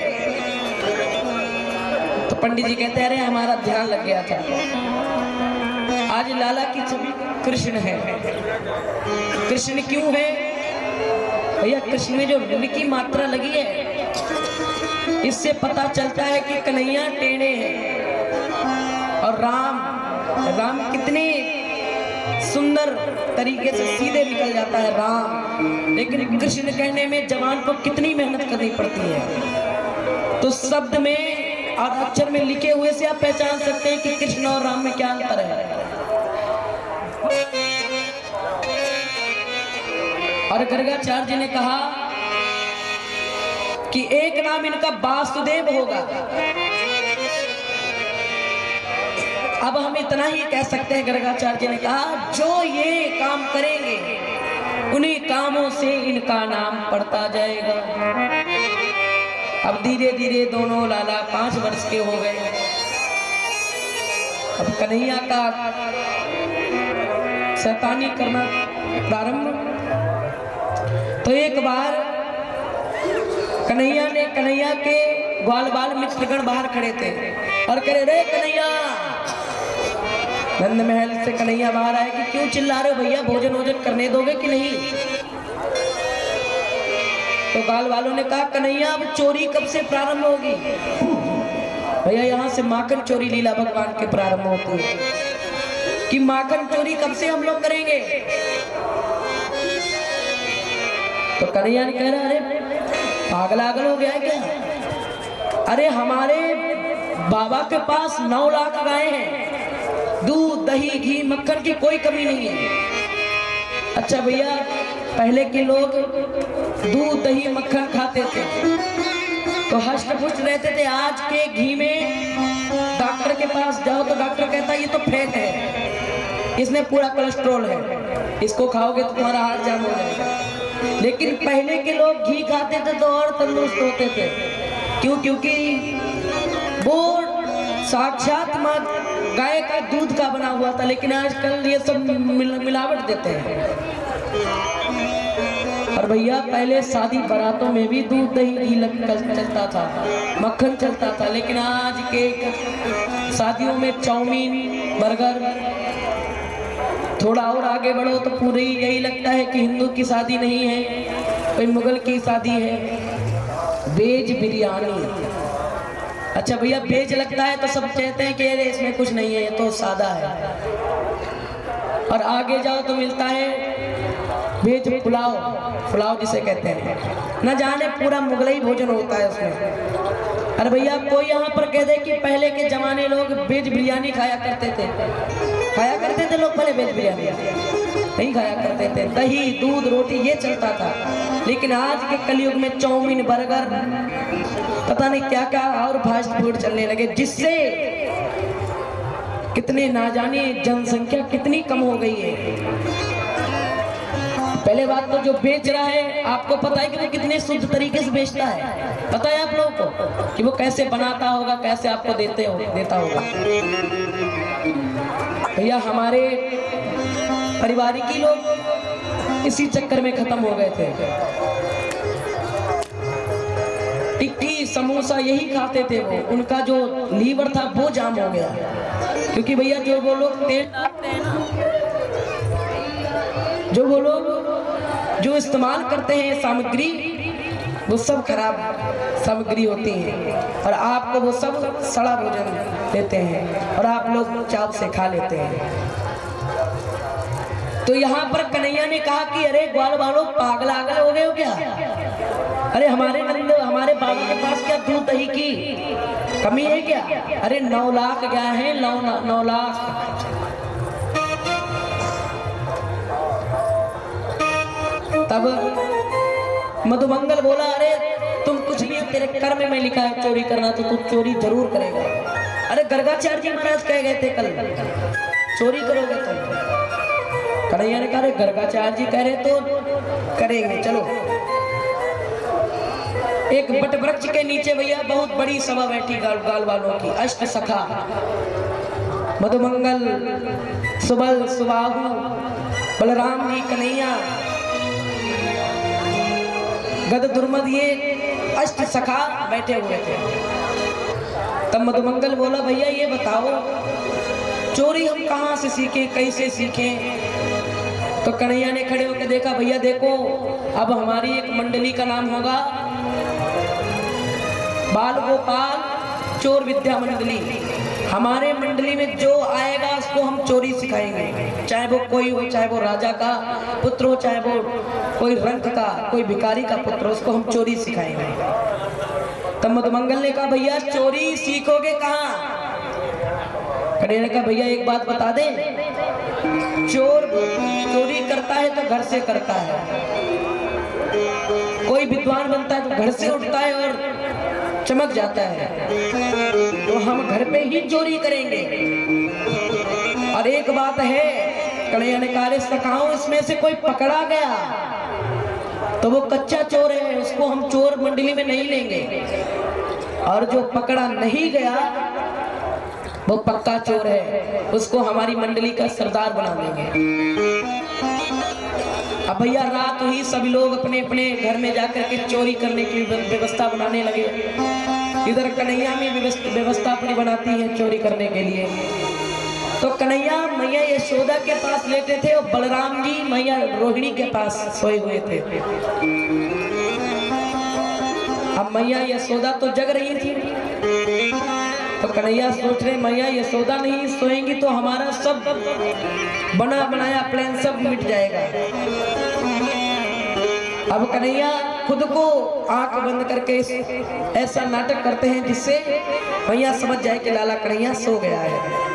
तो पंडित जी कहते अरे हमारा ध्यान लग गया था। आज लाला की छवि कृष्ण है। कृष्ण क्यों है भैया, कृष्ण में जो ऋण की मात्रा लगी है इससे पता चलता है कि कन्हैया टेढ़े हैं। और राम कितने सुंदर तरीके से सीधे निकल जाता है राम, लेकिन कृष्ण कहने में जवान को कितनी मेहनत करनी पड़ती है। तो शब्द में और अक्षर में लिखे हुए से आप पहचान सकते हैं कि कृष्ण और राम में क्या अंतर है। और गर्गाचार्य जी ने कहा कि एक नाम इनका वासुदेव होगा। अब हम इतना ही कह सकते हैं, गर्गाचार्य जी ने कहा जो ये काम करेंगे उन्हीं कामों से इनका नाम पड़ता जाएगा। अब धीरे धीरे दोनों लाला 5 वर्ष के हो गए। अब कन्हैया का शैतानी करना प्रारंभ। तो एक बार कन्हैया के ग्वाल बाल मित्रगण बाहर खड़े थे और कह रहे रे कन्हैया। नंद महल से कन्हैया बाहर आए कि क्यों चिल्ला रहे हो भैया, भोजन वोजन करने दोगे कि नहीं। तो गाल वालों ने कहा कन्हैया अब चोरी कब से प्रारंभ होगी। भैया यहाँ से माखन चोरी लीला भगवान के प्रारंभ होती है कि माखन चोरी कब से हम लोग करेंगे। तो कन्हैया ने कह रहा अरे पागल हो गया है क्या। अरे हमारे बाबा के पास 9 लाख गायें हैं, दूध दही घी मक्खन की कोई कमी नहीं है। अच्छा भैया पहले के लोग दूध दही मक्खन खाते थे तो हष्ट पुष्ट रहते थे। आज के घी में डॉक्टर के पास जाओ तो डॉक्टर कहता है ये तो फैट है, इसमें पूरा कोलेस्ट्रॉल है, इसको खाओगे तो तुम्हारा हार्ट जाम हो जाएगा। लेकिन पहले के लोग घी खाते थे तो और तंदुरुस्त होते थे। क्यों? क्योंकि वो साक्षात मां गाय का दूध का बना हुआ था। लेकिन आजकल ये सब मिलावट देते हैं। और भैया पहले शादी बारातों में भी दूध दही घी चलता था, मक्खन चलता था। लेकिन आज के शादियों में चाउमीन बर्गर, थोड़ा और आगे बढ़ो तो पूरी यही लगता है कि हिंदू की शादी नहीं है, कोई मुगल की शादी है। वेज बिरयानी, अच्छा भैया वेज लगता है तो सब कहते हैं कि अरे इसमें कुछ नहीं है, ये तो सादा है। और आगे जाओ तो मिलता है वेज पुलाव जिसे कहते हैं, न जाने पूरा मुगलई भोजन होता है उसमें। अरे भैया कोई यहाँ पर कह दे कि पहले के जमाने लोग वेज बिरयानी खाया करते थे लोग, पहले वेज बिरयानी नहीं खाया करते थे। दही दूध रोटी ये चलता था। लेकिन आज के कलयुग में चाउमीन बर्गर पता नहीं क्या क्या और फास्ट फूड चलने लगे, जिससे कितने ना जाने जनसंख्या कितनी कम हो गई है। पहले बात तो जो बेच रहा है आपको पता है कि वो कितने शुद्ध तरीके से बेचता है, पता है आप लोगों को कि वो कैसे बनाता होगा, कैसे आपको देता होगा। भैया हमारे पारिवारिक लोग इसी चक्कर में खत्म हो गए थे। टिक्की समोसा यही खाते थे वो, उनका जो लीवर था वो जाम हो गया, क्योंकि भैया जो वो लोग तेल डालते हैं ना, जो वो लोग जो इस्तेमाल करते हैं सामग्री, वो सब खराब सामग्री होती है और आपको वो सब सड़ा भोजन देते हैं और आप लोग चाव से खा लेते हैं। तो यहाँ पर कन्हैया ने कहा कि अरे ग्वाल वालों पागल आगल हो गए हो क्या? अरे हमारे बाबा के पास क्या दूध दही की कमी है क्या? अरे 9 लाख गाय हैं, 9 लाख। तब मधुमंगल बोला अरे तुम कुछ भी, तेरे कर्म में लिखा है चोरी करना, तो तू चोरी जरूर करेगा। अरे गर्गाचार्य जी महाराज कह गए थे कल चोरी करोगे तुम। कन्हैया ने कहा गर्गाचार्य जी कह रहे तो करेंगे, चलो। एक बट वृक्ष के नीचे भैया बहुत बड़ी सभा बैठी गाल वालों की, अष्ट सखा मधुमंगल, सुबल, सुबाहु, बलराम जी, कन्हैया, गद दुर्मद, ये अष्ट सखा बैठे हुए थे। तब मधुमंगल बोला भैया ये बताओ चोरी हम कहाँ से सीखें, कैसे सीखें? तो कन्हैया ने खड़े होकर देखा, भैया देखो अब हमारी एक मंडली का नाम होगा बाल गोपाल चोर विद्या मंडली। हमारे मंडली में जो आएगा उसको हम चोरी सिखाएंगे, चाहे वो कोई हो, चाहे वो राजा का पुत्र हो, चाहे वो कोई रंक का, कोई भिखारी का पुत्र हो, उसको हम चोरी सिखाएंगे। तब मधुमंगल ने कहा भैया चोरी सीखोगे कहाँ? कन्हैया ने कहा भैया एक बात बता दे, चोर चोरी करता है तो घर से करता है, कोई विद्वान बनता है तो घर से उठता है और चमक जाता है, तो हम घर पे ही चोरी करेंगे। और एक बात है, कन्हैया ने कहा सखाओ इसमें से कोई पकड़ा गया तो वो कच्चा चोर है, उसको हम चोर मंडली में नहीं लेंगे, और जो पकड़ा नहीं गया वो पक्का चोर है, उसको हमारी मंडली का सरदार बना देंगे। अब भैया रात हुई, सभी लोग अपने अपने घर में जाकर के चोरी करने की व्यवस्था बनाने लगे। इधर कन्हैया में व्यवस्था अपनी बनाती है चोरी करने के लिए। तो कन्हैया मैया यशोदा के पास लेटे थे और बलराम जी मैया रोहिणी के पास सोए हुए थे। अब मैया यशोदा तो जग रही थी, तो कन्हैया सोच रहे मैया यशोदा नहीं सोएंगी तो हमारा सब बना बनाया प्लान सब मिट जाएगा। अब कन्हैया खुद को आंख बंद करके ऐसा नाटक करते हैं जिससे मैया समझ जाए कि लाला कन्हैया सो गया है।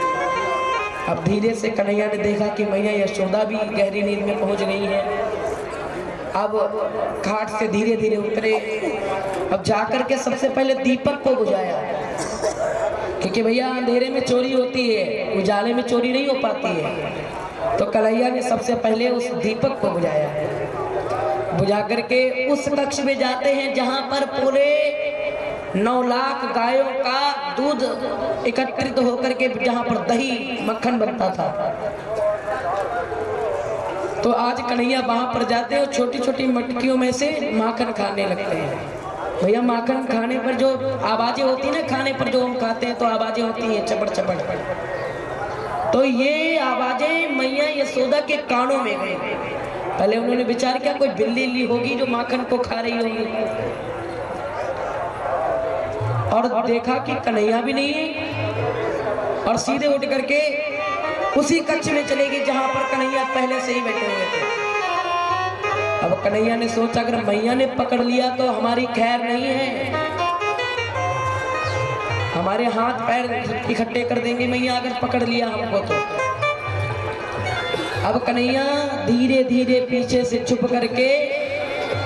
अब धीरे से कन्हैया ने देखा कि मैया यशोदा भी गहरी नींद में पहुंच गई है। अब घाट से धीरे धीरे उतरे, अब जाकर के सबसे पहले दीपक को बुझाया, क्योंकि भैया अंधेरे में चोरी होती है, उजाले में चोरी नहीं हो पाती है। तो कन्हैया ने सबसे पहले उस दीपक को बुझाया। बुझा करके उस कक्ष में जाते हैं जहां पर पूरे 9 लाख गायों का दूध एकत्रित होकर के, जहां पर दही मक्खन बनता था। तो आज कन्हैया वहां पर जाते हैं और छोटी छोटी मटकियों में से माखन खाने लगते हैं। भैया माखन खाने पर जो आवाजें होती है ना, खाने पर जो हम खाते हैं तो आवाजें होती हैं चपड़ चपड़, तो ये आवाजें मैया यशोदा के कानों में गई। पहले उन्होंने विचार किया कोई बिल्ली होगी जो माखन को खा रही होगी, और देखा कि कन्हैया भी नहीं है, और सीधे उठ करके उसी कक्ष में चले गए जहां पर कन्हैया पहले से ही बैठे हुए थे। अब कन्हैया ने सोचा अगर मैया ने पकड़ लिया तो हमारी खैर नहीं है, हमारे हाथ पैर इकट्ठे कर देंगे मैया अगर पकड़ लिया हमको तो। अब कन्हैया धीरे धीरे पीछे से छुप करके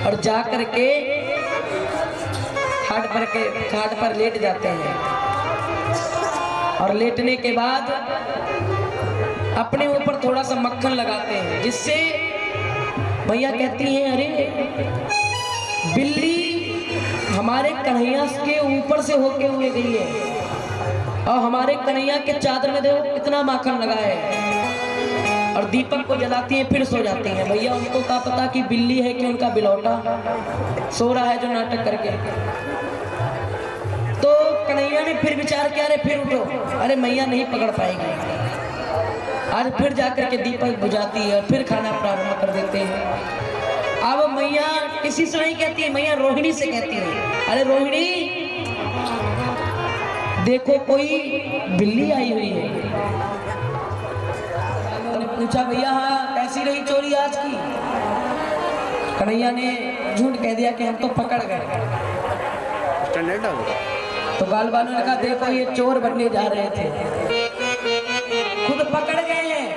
और जा करके घाट पर लेट जाते हैं। और लेटने के बाद अपने ऊपर थोड़ा सा मक्खन लगाते हैं, जिससे मैया कहती हैं अरे बिल्ली हमारे कन्हैया के ऊपर से होके हुए गई है और हमारे कन्हैया के चादर में देखो कितना माखन लगा है। और दीपक को जलाती हैं, फिर सो जाती हैं। भैया उनको क्या पता कि बिल्ली है कि उनका बिलौटा सो रहा है जो नाटक करके। तो कन्हैया ने फिर विचार किया, अरे फिर उठो, अरे मैया नहीं पकड़ पाएगी। आज फिर जाकर के दीपक बुझाती है और फिर खाना प्रारंभ कर देते हैं। अब मैया किसी से नहीं कहती है, मैया रोहिणी से कहती है, अरे रोहिणी देखो कोई बिल्ली आई हुई है। मैंने पूछा भैया हाँ कैसी रही चोरी आज की? कन्हैया ने झूठ कह दिया कि हम तो पकड़ गए। तो बाल बालों ने कहा देखो ये चोर बनने जा रहे थे, खुद पकड़ गए हैं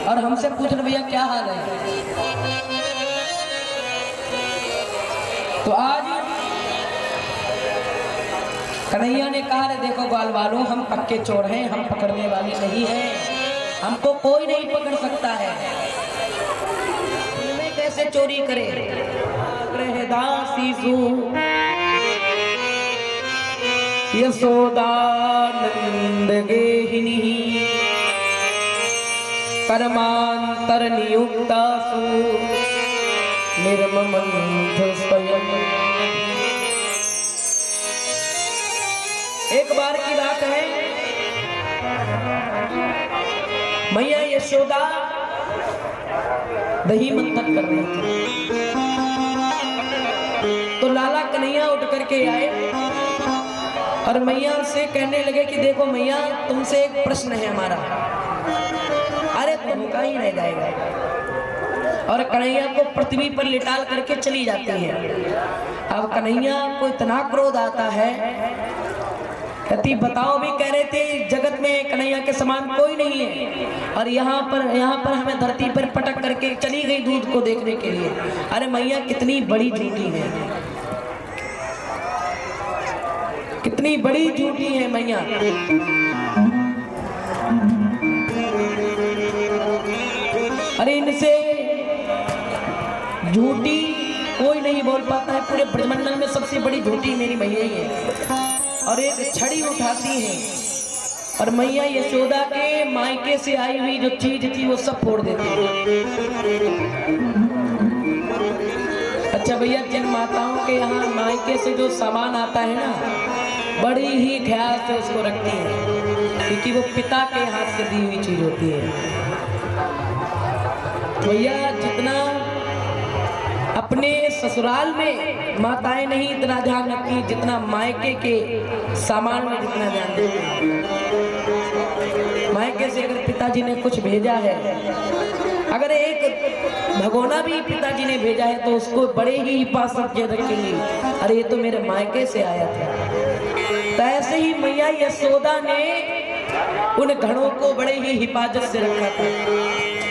और हमसे पूछ रहे भैया क्या हाल है। तो आज कन्हैया ने कहा रे देखो बाल बालों हम पक्के चोर हैं, हम पकड़ने वाले नहीं हैं, हमको कोई नहीं पकड़ सकता है। मैं कैसे चोरी करे? यशोदानंद गेहिनी कर्मांतर नियुक्तासु निर्ममंथ स्वयं। एक बार की बात है, मैया यशोदा दही मंथन कर रही थी। तो लाला कन्हैया उठ करके आए और मैया से कहने लगे कि देखो मैया तुमसे एक प्रश्न है हमारा। अरे तुमका ही रह जाएगा। और कन्हैया को पृथ्वी पर लिटाल करके चली जाती है। अब कन्हैया को इतना क्रोध आता है, कहती बताओ भी कह रहे थे जगत में कन्हैया के समान कोई नहीं है और यहाँ पर हमें धरती पर पटक करके चली गई दूध को देखने के लिए। अरे मैया कितनी बड़ी झूठी है, कितनी बड़ी झूठी है मैया। अरे इनसे झूठी कोई नहीं बोल पाता है, पूरे ब्रह्मंडल में सबसे बड़ी झूठी मेरी मैया ही है। और एक छड़ी उठाती है और मैया यशोदा के मायके से आई हुई जो चीज थी वो सब फोड़ देती है। अच्छा भैया जिन माताओं के यहाँ मायके से जो सामान आता है ना, बड़ी ही ख्याल से उसको रखती है क्योंकि वो पिता के हाथ से दी हुई चीज होती है। भैया जितना अपने ससुराल में माताएं नहीं इतना ध्यान रखती जितना मायके के सामान में जितना ध्यान देती। मायके से अगर पिताजी ने कुछ भेजा है, अगर एक भगोना भी पिताजी ने भेजा है तो उसको बड़े ही हिफाजत से रखेंगे, अरे ये तो मेरे मायके से आया था। तो ऐसे ही मैया यशोदा ने उन घड़ों को बड़े ही हिफाजत से रखा था।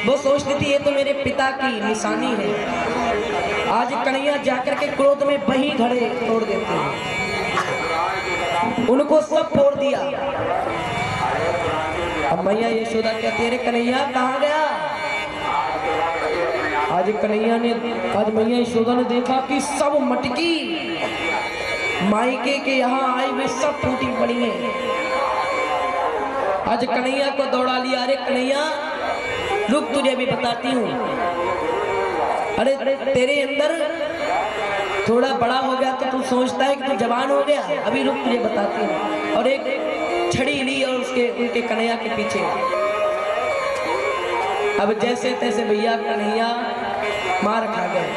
वो सोचती थी ये तो मेरे पिता की निशानी है। आज कन्हैया जाकर के क्रोध में वही घड़े तोड़ देते हैं, उनको सब फोड़ दिया। अब मैया यशोदा कहती है कन्हैया कहाँ गया? आज मैया यशोदा ने देखा कि सब मटकी मायके के यहाँ आई हुई सब टूटी पड़ी है। आज कन्हैया को दौड़ा लिया। अरे कन्हैया रुक, तुझे भी बताती हूँ। अरे तेरे अंदर थोड़ा बड़ा हो गया तो तू सोचता है कि तू जवान हो गया, अभी रुक तुझे बताती हूँ। और एक छड़ी ली और उनके कन्हैया के पीछे। अब जैसे तैसे भैया कन्हैया मार खा गए।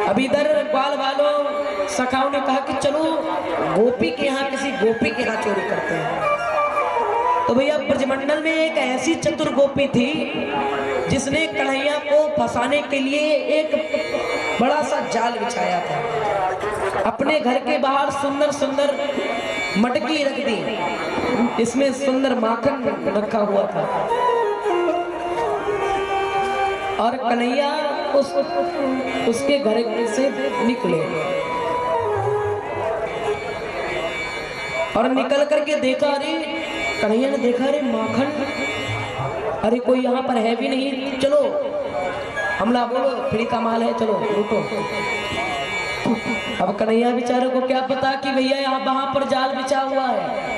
अब इधर ग्वाल वालों सखाओं ने कहा कि चलो गोपी के यहाँ किसी गोपी के यहाँ चोरी करते हैं। तो भैया ब्रजमंडल में एक ऐसी चतुर गोपी थी जिसने कन्हैया को फंसाने के लिए एक बड़ा सा जाल बिछाया था। अपने घर के बाहर सुंदर सुंदर मटकी रख दी, इसमें सुंदर माखन रखा हुआ था। और कन्हैया उसके घर से निकले। और निकल करके देखा, अरे कन्हैया ने देखा, अरे माखन, अरे कोई यहाँ पर है भी नहीं, चलो हमला बोलो, फ्री का माल है, चलो रुको। अब कन्हैया बेचारे को क्या पता कि भैया यहाँ वहां पर जाल बिछा हुआ है।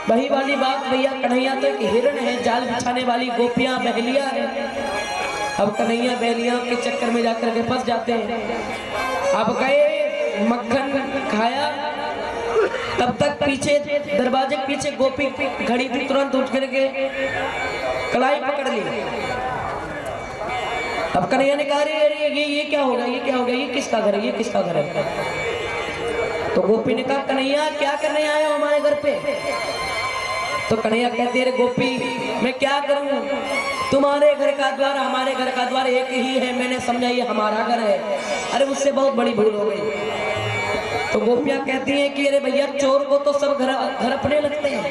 वही वाली बात, भैया कन्हैया तो एक हिरण है, जाल बिछाने वाली गोपियां बहलियां है। अब कन्हैया बहलियां के चक्कर में जाकर के फंस जाते हैं। अब गए, मक्खन खाया, तब तक पीछे दरवाजे के पीछे गोपी खड़ी थी, तुरंत उठ करके कलाई पकड़ ली। अब कन्हैया ने कहा, अरे ये क्या होगा, ये क्या होगा, ये किसका घर है, ये किसका घर है। तो गोपी ने कहा, कन्हैया क्या करने आए हो हमारे घर पे। तो कन्हैया कहती है, अरे गोपी मैं क्या करूं, तुम्हारे घर का द्वार हमारे घर का द्वार एक ही है, मैंने समझा ये हमारा घर है, अरे मुझसे बहुत बड़ी भूल हो गई। तो गोपियां कहती हैं कि अरे भैया चोर को तो सब घर अपने लगते हैं,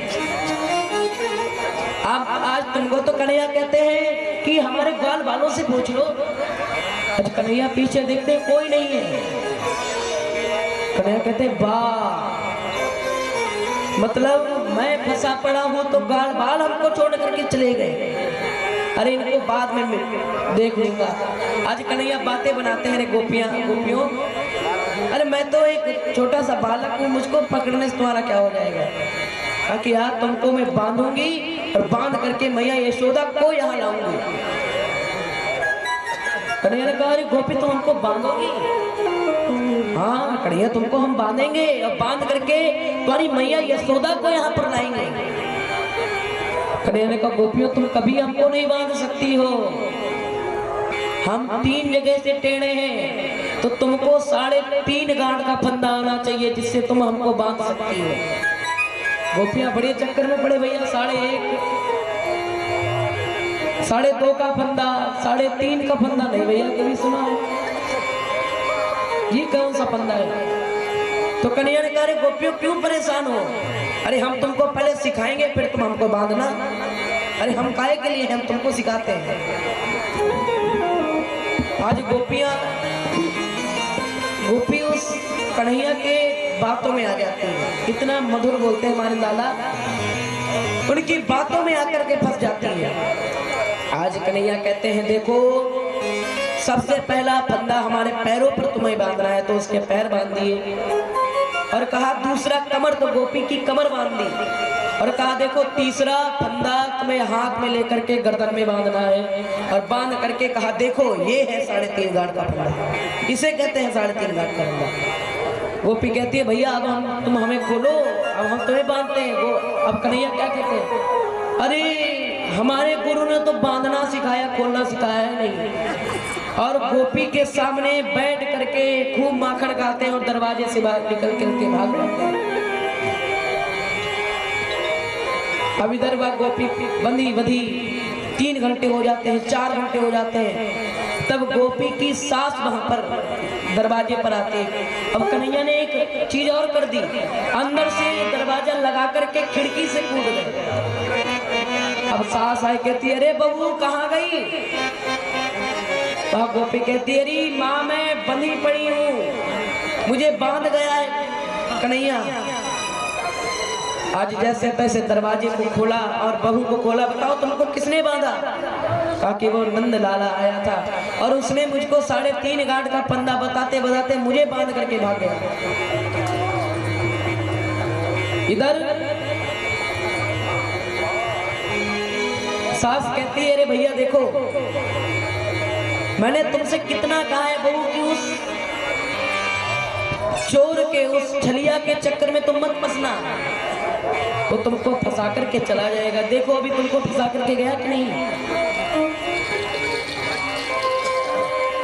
आप आज तुमको तो कन्हैया कहते हैं कि हमारे ग्वाल वालों से पूछ लो। आज कन्हैया पीछे देखते कोई नहीं है। कन्हैया कहते वाह, मतलब मैं फंसा पड़ा हूं तो ग्वाल वाल हमको छोड़ करके चले गए, अरे इनको बाद में देख लूंगा। आज कन्हैया बातें बनाते हैं, गोपियों अरे मैं तो एक छोटा सा बालक हूँ, मुझको पकड़ने से तुम्हारा क्या हो जाएगा। कि यार तुमको मैं बांधूंगी और बांध करके मैया यशोदा को यहाँ लाऊंगी। कन्हैया ने कहा, अरे गोपी तुम हमको बांधोगी। हाँ कन्हैया तुमको हम बांधेंगे और बांध करके तुम्हारी मैया यशोदा को यहाँ पर लाएंगे। कन्हैया ने कहा, गोपियों तुम कभी हमको नहीं बांध सकती हो, हम 3 जगह से टेढ़े हैं, तो तुमको 3.5 गांठ का फंदा आना चाहिए जिससे तुम हमको बांध सकती हो। गोपियां बड़े चक्कर में पड़े, भैया 1.5, 2.5 का फंदा, 3.5 का फंदा नहीं भैया कभी सुना है, ये कौन सा फंदा है। तो कन्हैया ने कहा, अरे गोपियों क्यों परेशान हो, अरे हम तुमको पहले सिखाएंगे फिर तुम हमको बांधना। अरे हम काहे के लिए, हम तुमको सिखाते हैं। आज गोपी उस कन्हैया के बातों में आ जाती है, इतना मधुर बोलते हैं हमारे लाला, उनकी बातों में आकर के फंस जाती है। आज कन्हैया कहते हैं, देखो सबसे पहला फंदा हमारे पैरों पर तुम्हें बांधना है, तो उसके पैर बांध दिए, और कहा दूसरा कमर, तो गोपी की कमर बांध दी, और कहा देखो तीसरा फंदा तुम्हें हाथ में लेकर के गर्दन में बांधना है, और बांध करके कहा देखो ये है 3.5 गांठ का फंदा, इसे कहते हैं 3.5 गांठ का फंदा। गोपी कहती है, भैया अब तुम हमें खोलो, अब हम तुम्हें बांधते हैं। वो अब कन्हैया क्या कहते हैं, अरे हमारे गुरु ने तो बांधना सिखाया, खोलना सिखाया नहीं। और गोपी के सामने बैठ करके खूब माखन खाते हैं और दरवाजे से बाहर निकल करके भाग जाते हैं। अब इधर वह गोपी बंधी 3 घंटे हो जाते हैं, 4 घंटे हो जाते हैं, तब गोपी की सास वहां पर दरवाजे पर आती है। अब कन्हैया ने एक चीज और कर दी, अंदर से दरवाजा लगा करके खिड़की से कूद गए। अब सास आई कहती है, अरे बहू कहाँ गई। तो गोपी कहती है, अरे माँ मैं बंधी पड़ी हूँ, मुझे बांध गया है कन्हैया। आज जैसे तैसे दरवाजे को खोला और बहू को खोला, बताओ तुमको किसने बांधा। कहा कि वो नंद लाला आया था और उसने मुझको 3.5 गांठ का फंदा बताते बताते मुझे बांध करके भाग गया। इधर सास कहती है, अरे भैया देखो मैंने तुमसे कितना कहा है बहू कि उस चोर के, उस छलिया के चक्कर में तुम मत फंसना, वो तुमको फंसा करके चला जाएगा। देखो अभी तुमको फंसा करके गया कि नहीं।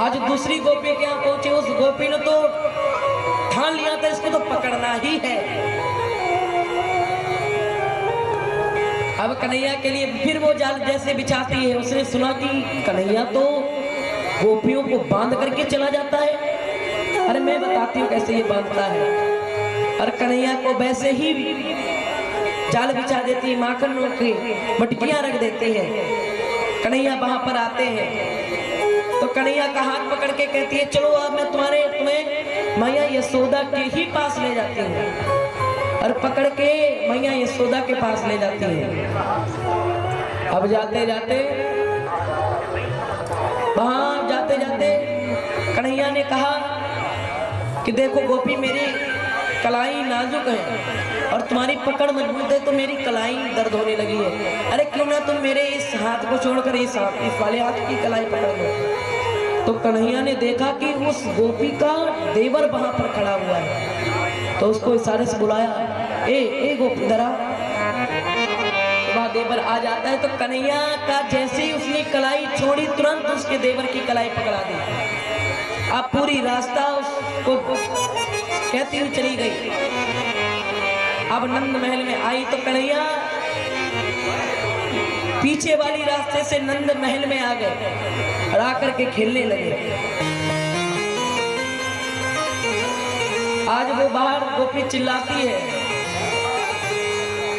आज दूसरी गोपी के यहाँ पहुंचे, उस गोपी ने तो ठान लिया था इसको तो पकड़ना ही है। अब कन्हैया के लिए फिर वो जाल जैसे बिछाती है, उसने सुना कि कन्हैया तो गोपियों को बांध करके चला जाता है। अरे मैं बताती हूँ कैसे ये बांधता है। और कन्हैया को वैसे ही जाल बिछा देती है, माखन की मटकियां रख देती है। कन्हैया वहां पर आते हैं तो कन्हैया का हाथ पकड़ के कहती है, चलो अब मैं तुम्हें मैया यशोदा के ही पास ले जाती है और पकड़ के मैया यशोदा के पास ले जाती है। अब जाते जाते वहां जाते जाते कन्हैया ने कहा कि देखो गोपी, मेरी कलाई नाजुक है और तुम्हारी पकड़ मजबूत है तो मेरी कलाई दर्द होने लगी है। अरे क्यों ना तुम मेरे इस हाथ को छोड़कर इस वाले हाथ की कलाई पकड़ लो। तो कन्हैया ने देखा कि उस गोपी का देवर वहां पर खड़ा हुआ है, तो उसको इशारे से बुलाया, ए गोपी जरा। वह देवर आ जाता है तो कन्हैया का जैसे ही उसने कलाई छोड़ी तुरंत उसके देवर की कलाई पकड़ा दी। अब पूरी रास्ता उसको कहती हुई चली गई। अब नंद महल में आई तो कन्हैया पीछे वाली रास्ते से नंद महल में आ गए और आकर के खेलने लगे। आज वो बाहर गोपी चिल्लाती है,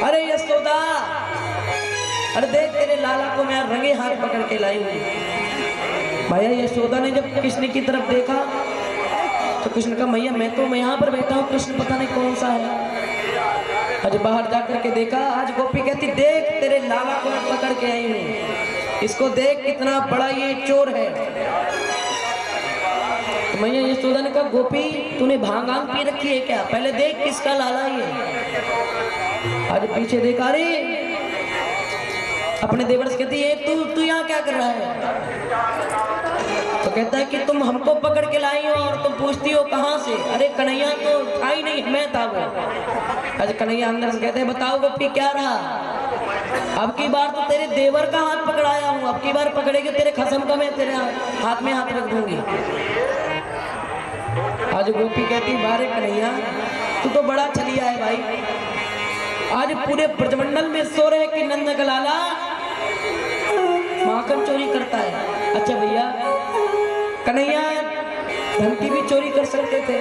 अरे यशोदा, अरे देख तेरे लाला को मैं रंगे हाथ पकड़ के लाई हुई। भैया यशोदा ने जब कृष्ण की तरफ देखा तो कृष्ण का, मैया मैं तो यहाँ पर बैठा हूँ, कृष्ण पता नहीं कौन सा है। आज बाहर जाकर के देखा, आज गोपी कहती, देख तेरे लाला को मैं पकड़ के आई हूँ, इसको देख कितना बड़ा ये चोर है। तो मैया यशोदा ने कहा, गोपी तूने भांग पी रखी है क्या, पहले देख किसका लाला ये। आज पीछे देखा, रे अपने देवर से कहती है, तू यहाँ क्या कर रहा है। तो कहता है कि तुम हमको पकड़ के लाई हो और तुम पूछती हो कहाँ से। अरे कन्हैया तो था ही नहीं, मैं था वो। आज कन्हैया अंदर से कहते हैं, बताओ गोपी क्या रहा। अब की बार तो तेरे देवर का हाथ पकड़ाया हूँ, अब की बार पकड़ेगी तेरे खसम का मैं तेरे हाथ में हाथ रख दूंगी। आज गोपी कहती, बारे कन्हैया तू तो बड़ा छलिया है भाई, आज पूरे ब्रजमंडल में सो रहे कि नंद का लाला माखन चोरी करता है। अच्छा भैया, कन्हैया धन की भी चोरी कर सकते थे,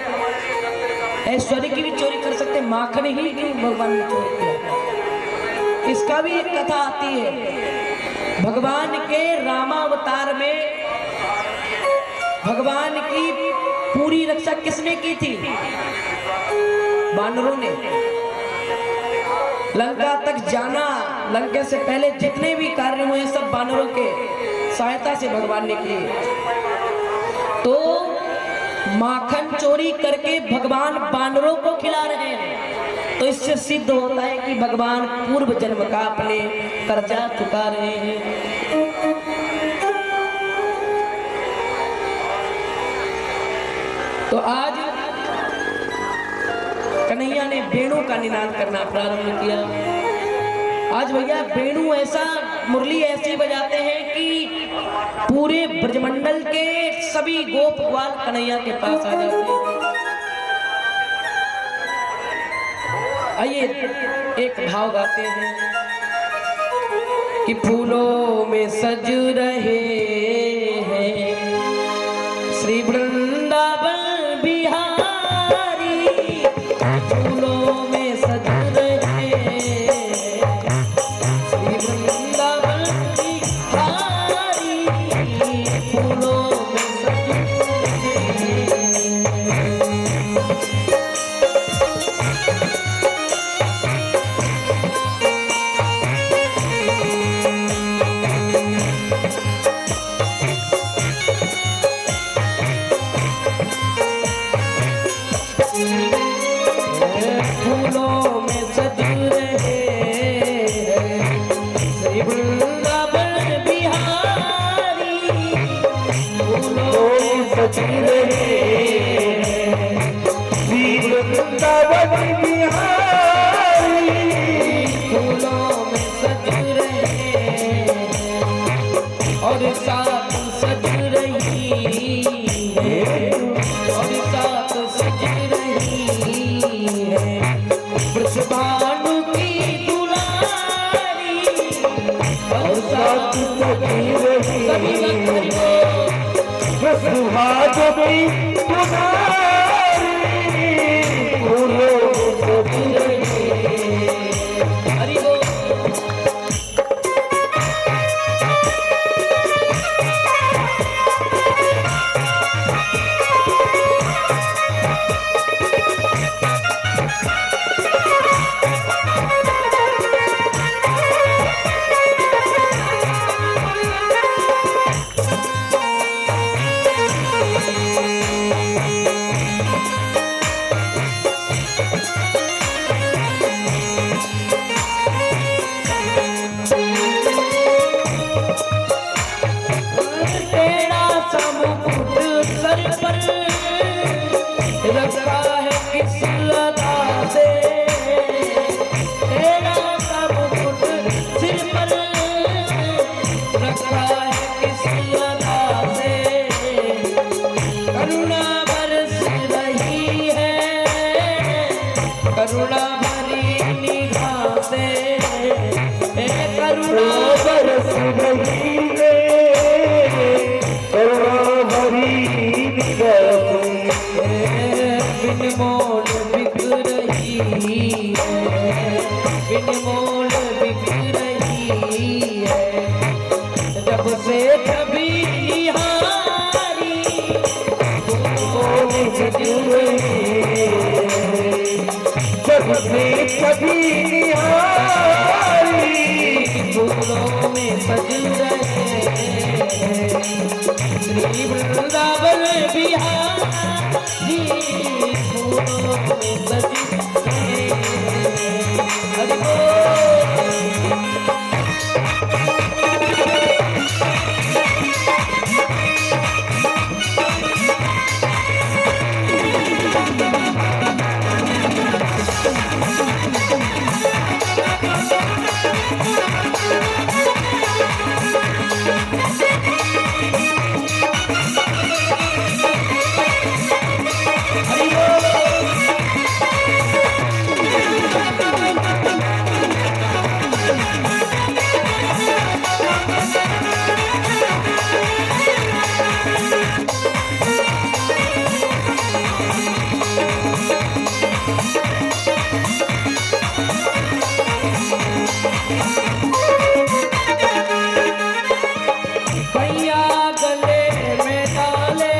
ऐश्वर्य की भी चोरी कर सकते, माखन ही क्यों भगवान ने चोरी किया। इसका भी एक कथा आती है। भगवान के रामावतार में भगवान की पूरी रक्षा किसने की थी, बानरों ने। लंका तक जाना, लंका से पहले जितने भी कार्य हुए सब बानरों के सहायता से भगवान ने किए। तो माखन चोरी करके भगवान बानरों को खिला रहे हैं, तो इससे सिद्ध होता है कि भगवान पूर्व जन्म का अपने कर्जा चुका रहे हैं। तो आज कन्हैया ने वेणु का निनाद करना प्रारंभ किया। आज भैया वेणु ऐसा, मुरली ऐसी बजाते हैं कि पूरे ब्रजमंडल के सभी गोप ग्वाल कन्हैया के पास आ जाते हैं। आइए एक भाव गाते हैं कि फूलों में सज रहे हैं श्री वृंदावन बिहारी, फूलों में सज रहे श्री वृंदावन बिहारी, फूलों में सज रहे। फूलों में सज रहे श्री वृंदावन बिहारी, फूलों में सज रहे श्री वृंदावन बिहारी, फूलों में सज रहे और साथ सज रही है, और साथ सज रही है वृषभानु की दुलारी, और साथ सज रही वृषभानु की दुलारी, फूलों में सज रही। हरि बोल। बरस रही है करुणा भरी निगाह बिन मोल बिक रही है, बिन मोल बिक रही है। जब से कभी निहारी फूलों सज रही है, जब से कभी निहारी फूलों में सज रहे हैं। श्री वृंदावन बिहारी फूलों में सज रहे हैं। हरि बोल। भैया गले में डाले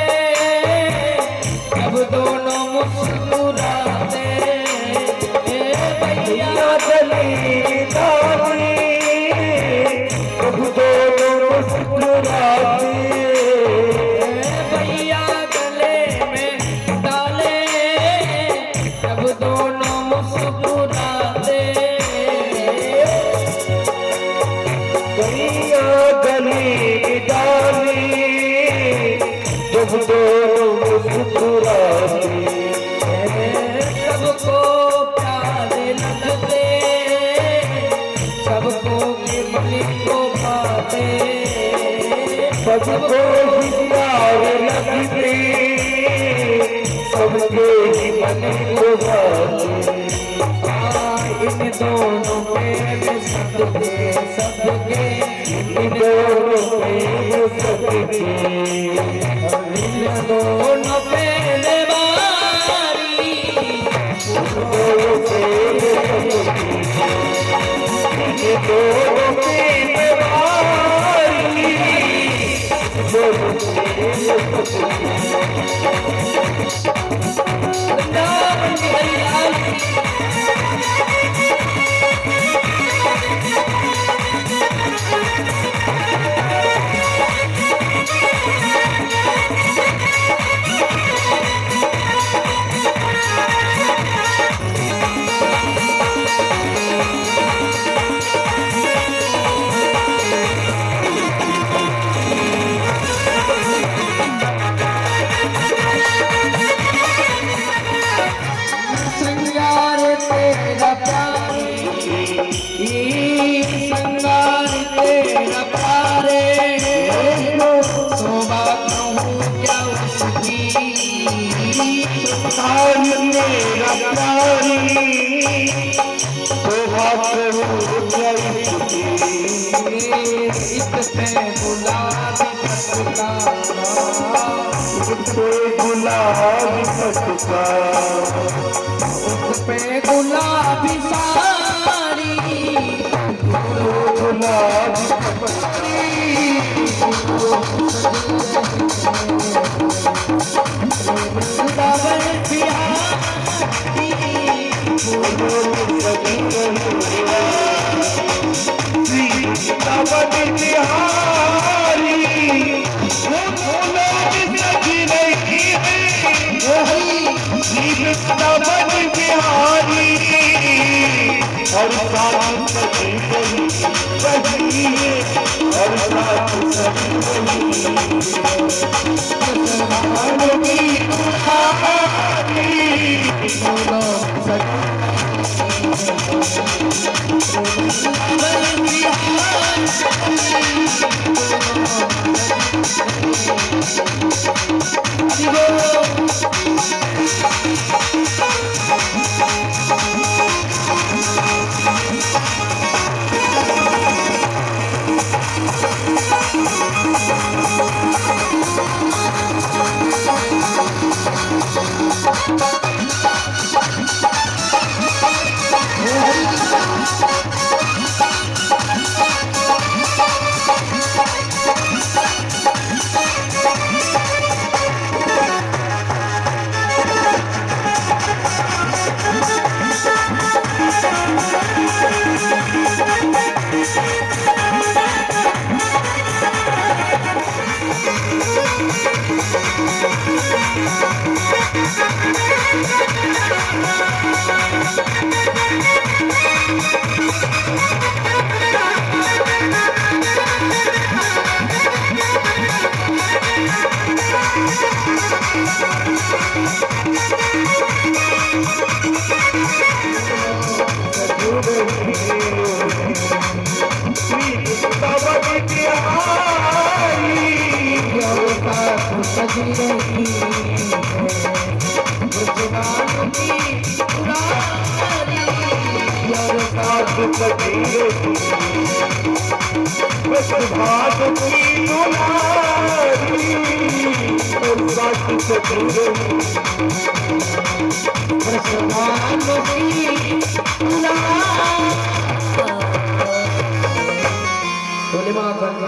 जब दोनों मुस्कुराते, भैया गले डाली जब दोनों मुस्कुराते, भैया गले में डाले जब दोनों मुस्कुराते। भैया गले डाली जब दोनों मुस्कुराते, सबको प्यारे लगते, सबको के मन को पाते, सबको ही प्यारे लगते, सबके ही मन को भाते। इन दोनों में सबके सबके इन दोनों में सबके इन दोनों पे देवारी दोनों पे इन दोनों पे देवारी दोनों पे वृंदावन बिहारी लाल श्रृंगार तेरा प्यारे, श्रृंगार तेरा प्यारे, शोभा कहूँ क्या उसकी, आज मेरा प्यारी शोभा करूं क्या इसकी, इससे गुलाबी पटका, इससे गुलाबी पटका, उस पे गुलाबी साड़ी, गुलाबी पटकी वृंदावन बिहारी वृंदावन बिहारी वो लोग सजी नहीं है, वृंदावन बिहारी हर साथ सजी नहीं सजी है, हर साथ सजी नहीं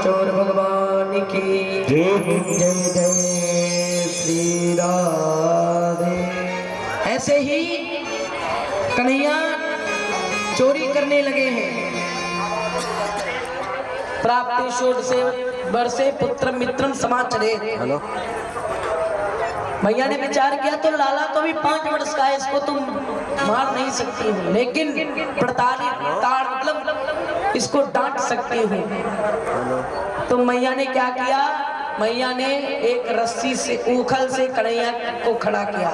चोर भगवान की जय जय श्री राधे। ऐसे ही कन्हैया चोरी करने लगे हैं। प्राप्ति शोध से वर्षे पुत्र मित्रम समाचरे। हेलो, मैया ने विचार किया तो लाला तो भी 5 वर्ष का है, इसको तुम मार नहीं सकती हूँ, लेकिन प्रताड़ित ताड़ मतलब इसको डांट सकती हूँ। तो मैया ने क्या किया, मैया ने एक रस्सी से उखल से कन्हैया को खड़ा किया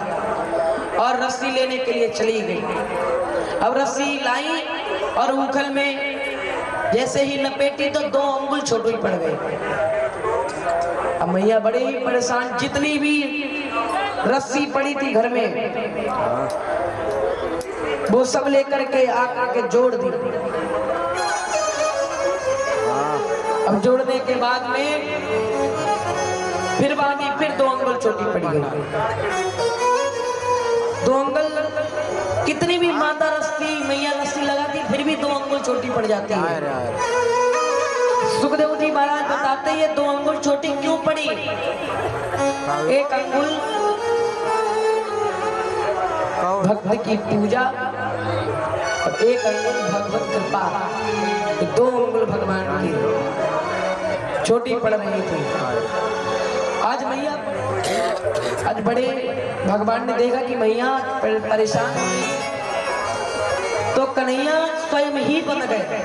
और रस्सी लेने के लिए चली गई। अब रस्सी लाई और उखल में जैसे ही लपेटी तो 2 अंगुल छोटी पड़ गई। अब मैया बड़े ही परेशान, जितनी भी रस्सी पड़ी थी घर में वो सब लेकर के आकर के जोड़ दी। अब जोड़ने के बाद में फिर बांधी, फिर 2 अंगुल छोटी पड़ गई। 2 अंगुल कितनी भी माता रस्सी मैया रस्सी लगाती फिर भी 2 अंगुल छोटी पड़ जाती है। सुखदेव जी महाराज बताते हैं 2 अंगुल छोटी क्यों पड़ी। 1 अंगुल भक्त की पूजा और 1 अंगुल भगवत कृपा। 2 अंगुल भगवान की छोटी पड़ रही थी। आज मैया, आज बड़े भगवान ने देखा कि मैया परेशान, तो कन्हैया स्वयं ही बन गए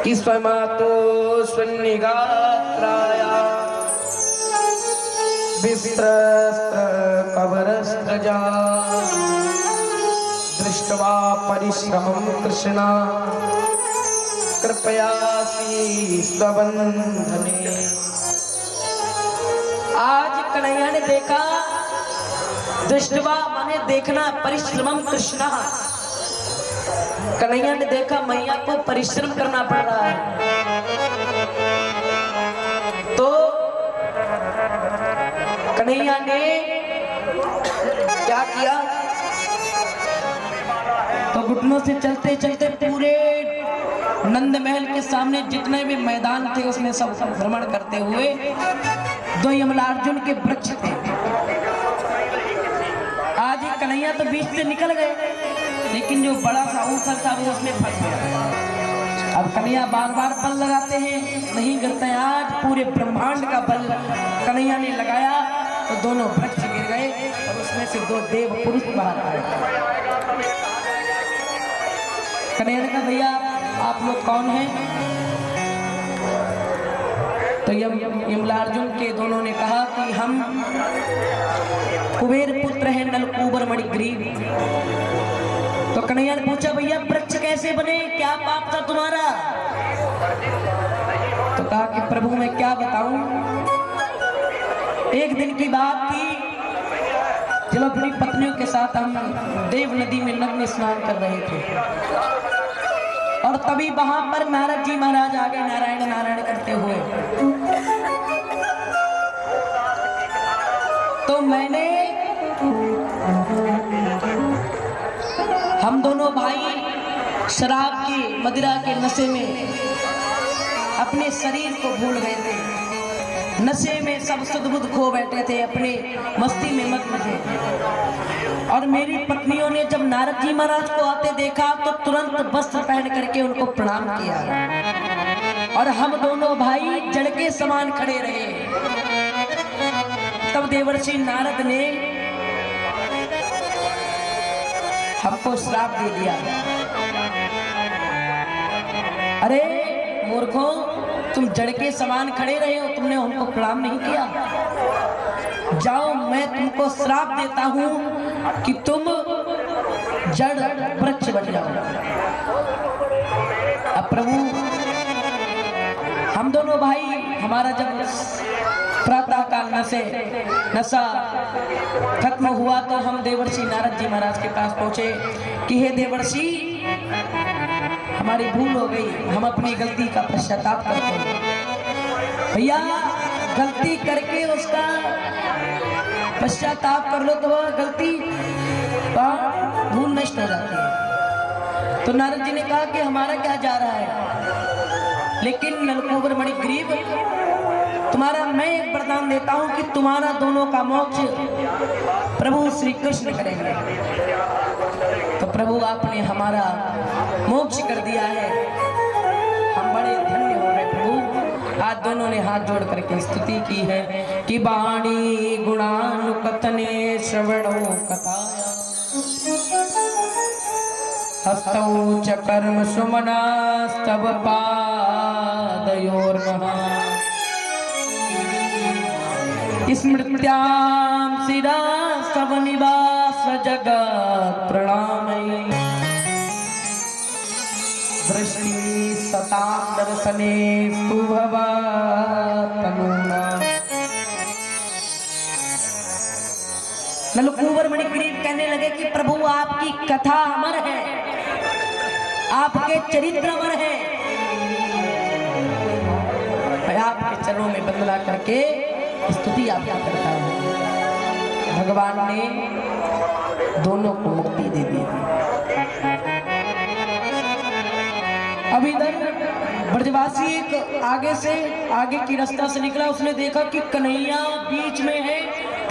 कि स्वयं तो स्वनिगात्राया विस्त्रस्त्र कवरस्त्रजा दृष्ट्वा परिश्रमं कृष्णा कृपयासी स्वबंधने। आज कन्हैया ने देखा, दृष्टवा माने देखना, परिश्रमम कृष्णा, कन्हैया ने देखा मैया को परिश्रम करना पड़ रहा है। तो कन्हैया ने क्या किया, तो घुटनों से चलते चलते पूरे नंद महल के सामने जितने भी मैदान थे उसमें सब भ्रमण करते हुए 2 यमलार्जुन के वृक्ष थे। आज ही कन्हैया तो बीच से निकल गए, लेकिन जो बड़ा सा ऊखल था वो उसमें फंस गया। अब कन्हैया बार बार बल लगाते हैं, नहीं गिरते हैं। आज पूरे ब्रह्मांड का बल कन्हैया ने लगाया तो दोनों वृक्ष गिर गए और उसमें से 2 देव पुरुष बाहर आए। कन्हैया ने कहा भैया आप लोग कौन हैं? तो यमलार्जुन के दोनों ने कहा कि हम कुबेर पुत्र हैं नलकूबर मणिग्रीव। तो कन्हैया ने पूछा भैया वृक्ष कैसे बने, क्या पाप था तुम्हारा? तो कहा कि प्रभु मैं क्या बताऊं, एक दिन की बात थी जब अपनी पत्नियों के साथ हम देव नदी में नग्न स्नान कर रहे थे और तभी वहां पर नारद जी महाराज आ गए नारायण नारायण करते हुए। तो मैंने, हम दोनों भाई शराब की मदिरा के नशे में अपने शरीर को भूल गए थे। नशे में सब सुध बुध खो बैठे थे, अपने मस्ती में मग्न थे। और मेरी पत्नियों ने जब नारद जी महाराज को आते देखा तो तुरंत वस्त्र पहन करके उनको प्रणाम किया। और हम दोनों भाई जड़ के समान खड़े रहे। तब देवर्षि नारद ने हमको श्राप दे दिया। अरे मूर्खों, तुम जड़ के समान खड़े रहे हो, तुमने हमको प्रणाम नहीं किया। जाओ, मैं तुमको श्राप देता हूं कि तुम जड़ वृक्ष बन जाओ। अब प्रभु, हम दोनों भाई, हमारा जब प्रातः काल नशा खत्म हुआ तो हम देवर्षि नारद जी महाराज के पास पहुंचे कि हे देवर्षि, हमारी भूल हो गई, हम अपनी गलती का पश्चाताप करते हैं। भैया, गलती करके उसका पश्चाताप कर लो तो वह गलती भूल नष्ट हो जाती है। तो नारद जी ने कहा कि हमारा क्या जा रहा है, लेकिन नलकूबर मणिग्रीव, तुम्हारा मैं एक वरदान देता हूं कि तुम्हारा दोनों का मोक्ष प्रभु श्री कृष्ण करेंगे। तो प्रभु, आपने हमारा मोक्ष कर दिया है, हम बड़े धन्य हो गए प्रभु। आज दोनों ने हाथ जोड़ करके स्तुति की है कि वाणी गुणानुकथने श्रवणो कथाया हस्तौ च कर्म सुमनास्तव पादयोर्नः स्मृत्यां शिरा सब निवास जगत प्रणामये दृष्टि सतां दर्शने तनुना। नलकूबर मणिग्रीव कहने लगे कि प्रभु, आपकी कथा अमर है, आपके चरित्र अमर है। मैं आपके चरणों में वंदना करके स्तुति आपका करता हूँ। भगवान ने दोनों को मुक्ति दे दी। अब इधर ब्रजवासी एक आगे की रास्ता से निकला। उसने देखा कि कन्हैया बीच में है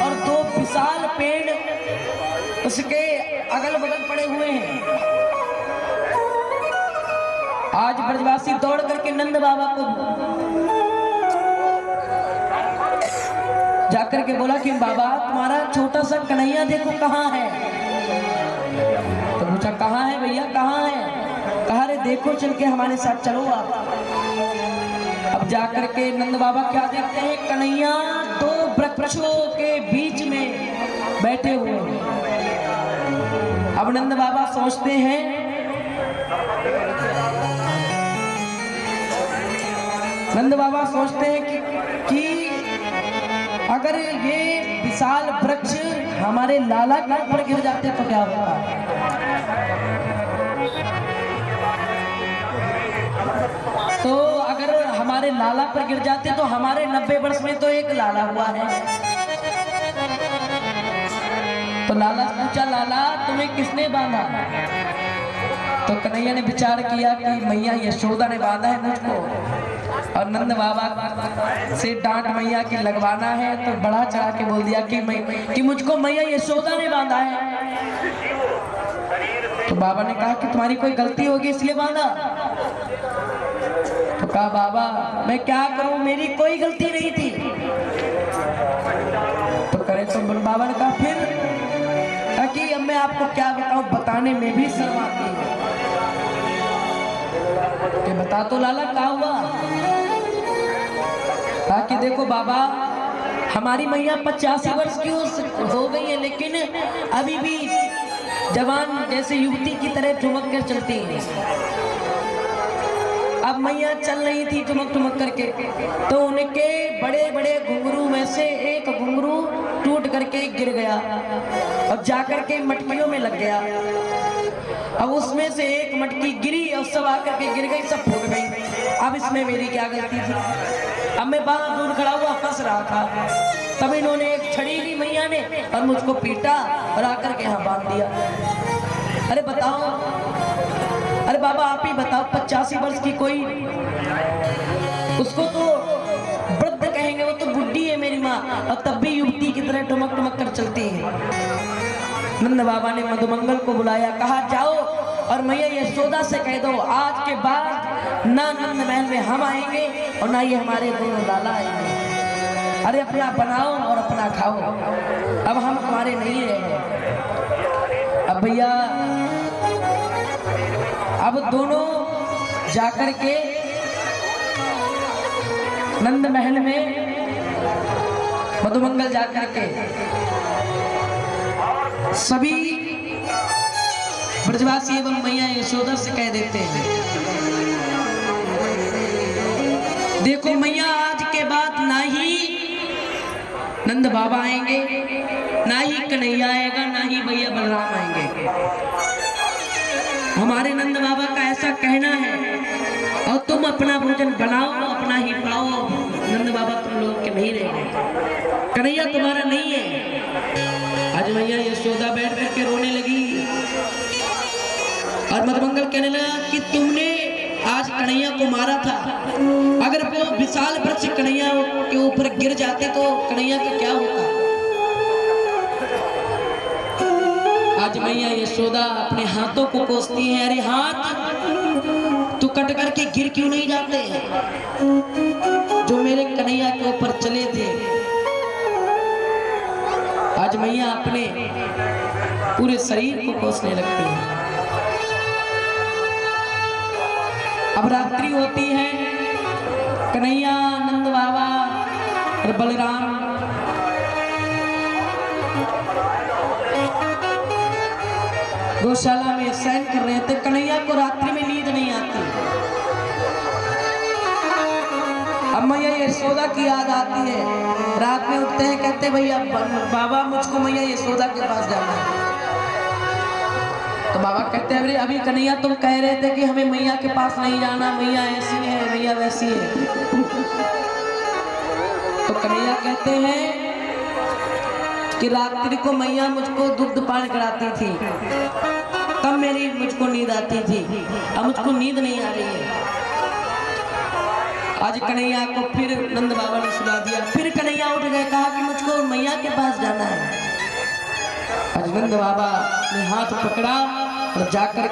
और दो विशाल पेड़ उसके अगल बगल पड़े हुए हैं। आज ब्रजवासी दौड़ करके नंद बाबा को जाकर के बोला कि बाबा, तुम्हारा छोटा सा कन्हैया देखो कहाँ है। तो पूछा, कहाँ है भैया, कहाँ है? कहा, रे देखो, चल के हमारे साथ चलो आप। अब जाकर के नंद बाबा क्या देखते हैं, कन्हैया दो वृक्षों के बीच में बैठे हुए। अब नंद बाबा सोचते हैं कि अगर ये विशाल वृक्ष हमारे लाला के ऊपर गिर जाते तो क्या होगा। तो अगर हमारे लाला पर गिर जाते तो हमारे 90 वर्ष में तो एक लाला हुआ है। तो लाला से पूछा, लाला तुम्हें किसने बांधा? तो कन्हैया ने विचार किया कि मैया यशोदा ने बांधा है मुझको, और नंद बाबा से डांट मैया की लगवाना है तो बढ़ा चढ़ा के बोल दिया कि मुझको मैया यशोदा ने बांधा है। तो बाबा ने कहा कि तुम्हारी कोई गलती होगी इसलिए बांधा। तो कहा, बाबा मैं क्या करूं, मेरी कोई गलती नहीं थी। तो करे तो बाबा ने कहा, फिर कि अब मैं आपको क्या बताऊं, बताने में भी शर्म आती है। कि बता तो लाला, क्या हुआ? कहा कि देखो बाबा, हमारी मैया 85 वर्ष की हो गई है, लेकिन अभी भी जवान जैसे युवती की तरह ठुमक कर चलती है। अब मैया चल रही थी ठुमक ठुमक करके, तो उनके बड़े बड़े घुंघरू में से एक घुंघरू टूट करके गिर गया और जाकर के मटकियों में लग गया। अब उसमें से एक मटकी गिरी और सब आकर के गिर गई, सब फूट गई। अब इसमें मेरी क्या गलती थी? अब मैं बाहर दूर खड़ा हुआ हंस रहा था, तब इन्होंने एक छड़ी ली मैया ने और मुझको पीटा और आकर के यहाँ बांध दिया। अरे बताओ, अरे बाबा आप ही बताओ, 85 वर्ष की कोई, उसको तो वृद्ध कहेंगे, वो तो बुढ़ी है मेरी माँ, और तब भी युवती की तरह टमक टमक कर चलती है। नंद बाबा ने मधुमंगल को बुलाया, कहा जाओ और मैया यशोदा से कह दो आज के बाद ना नंद महल में हम आएंगे और ना ये हमारे दोनों लाला आएंगे। अरे अपना बनाओ और अपना खाओ, अब हम तुम्हारे नहीं रहे। अब भैया अब दोनों जाकर के नंद महल में मधुमंगल जाकर के सभी ब्रजवासी एवं मैया यशोदा से कह देते हैं, देखो मैया आज के बाद ना ही नंद बाबा आएंगे, ना ही कन्हैया आएगा, ना ही भैया बलराम आएंगे। हमारे नंद बाबा का ऐसा कहना है और तुम अपना भोजन बनाओ, अपना ही पाओ। नंद बाबा तुम लोग के नहीं रहेंगे, कन्हैया तुम्हारा नहीं है। आज मैया यशोदा बैठ करके रोने लगी और मधुमंगल कहने लगा कि तुमने आज कन्हैया को मारा था, अगर वो विशाल वृक्ष कन्हैया के ऊपर गिर जाते तो कन्हैया का क्या होता। आज मैया यशोदा अपने हाथों को कोसती है, अरे हाथ तू कट करके गिर क्यों नहीं जाते हैं जो मेरे कन्हैया के ऊपर चले थे। आज मैया अपने पूरे शरीर को कोसने लगती है। अब रात्रि होती है, कन्हैया, नंद बाबा और बलराम गौशाला में शयन कर रहे थे। कन्हैया को रात्रि में नींद नहीं आती। अब मैया यशोदा की याद आती है, रात में उठते हैं, कहते भैया बाबा मुझको मैया यशोदा के पास जाना है। तो बाबा कहते हैं अरे अभी कन्हैया तुम कह रहे थे कि हमें मैया के पास नहीं जाना, मैया ऐसी है मैया वैसी है। तो कन्हैया कहते हैं कि रात्रि को मैया मुझको दुग्ध पान कराती थी, तब मेरी मुझको नींद आती थी, अब मुझको नींद नहीं आ रही है। आज कन्हैया को फिर नंद बाबा ने सुला दिया, फिर कन्हैया उठ गए, कहा कि मुझको मैया के पास जाना है। आज नंद बाबा ने हाथ पकड़ा और जाकर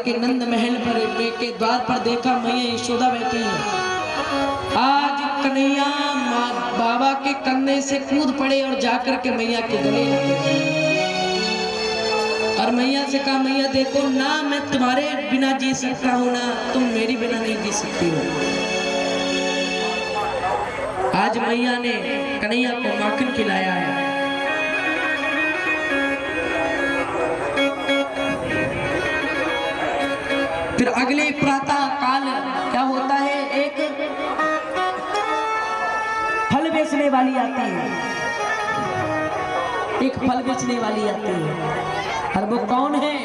के नंद महल पर के द्वार पर देखा मैया यशोदा बैठी है। आज कन्हैया बाबा के कंधे से कूद पड़े और जाकर के मैया के गले लगे और मैया से कहा मैया देखो ना मैं तुम्हारे बिना जी सकता हूं, ना तुम मेरी बिना नहीं जी सकती हो। आज मैया ने कन्हैया को माखन खिलाया है। फिर अगले प्रातः काल क्या होता है, एक फल बेचने वाली आती है, एक फल बेचने वाली आती है। और वो कौन है,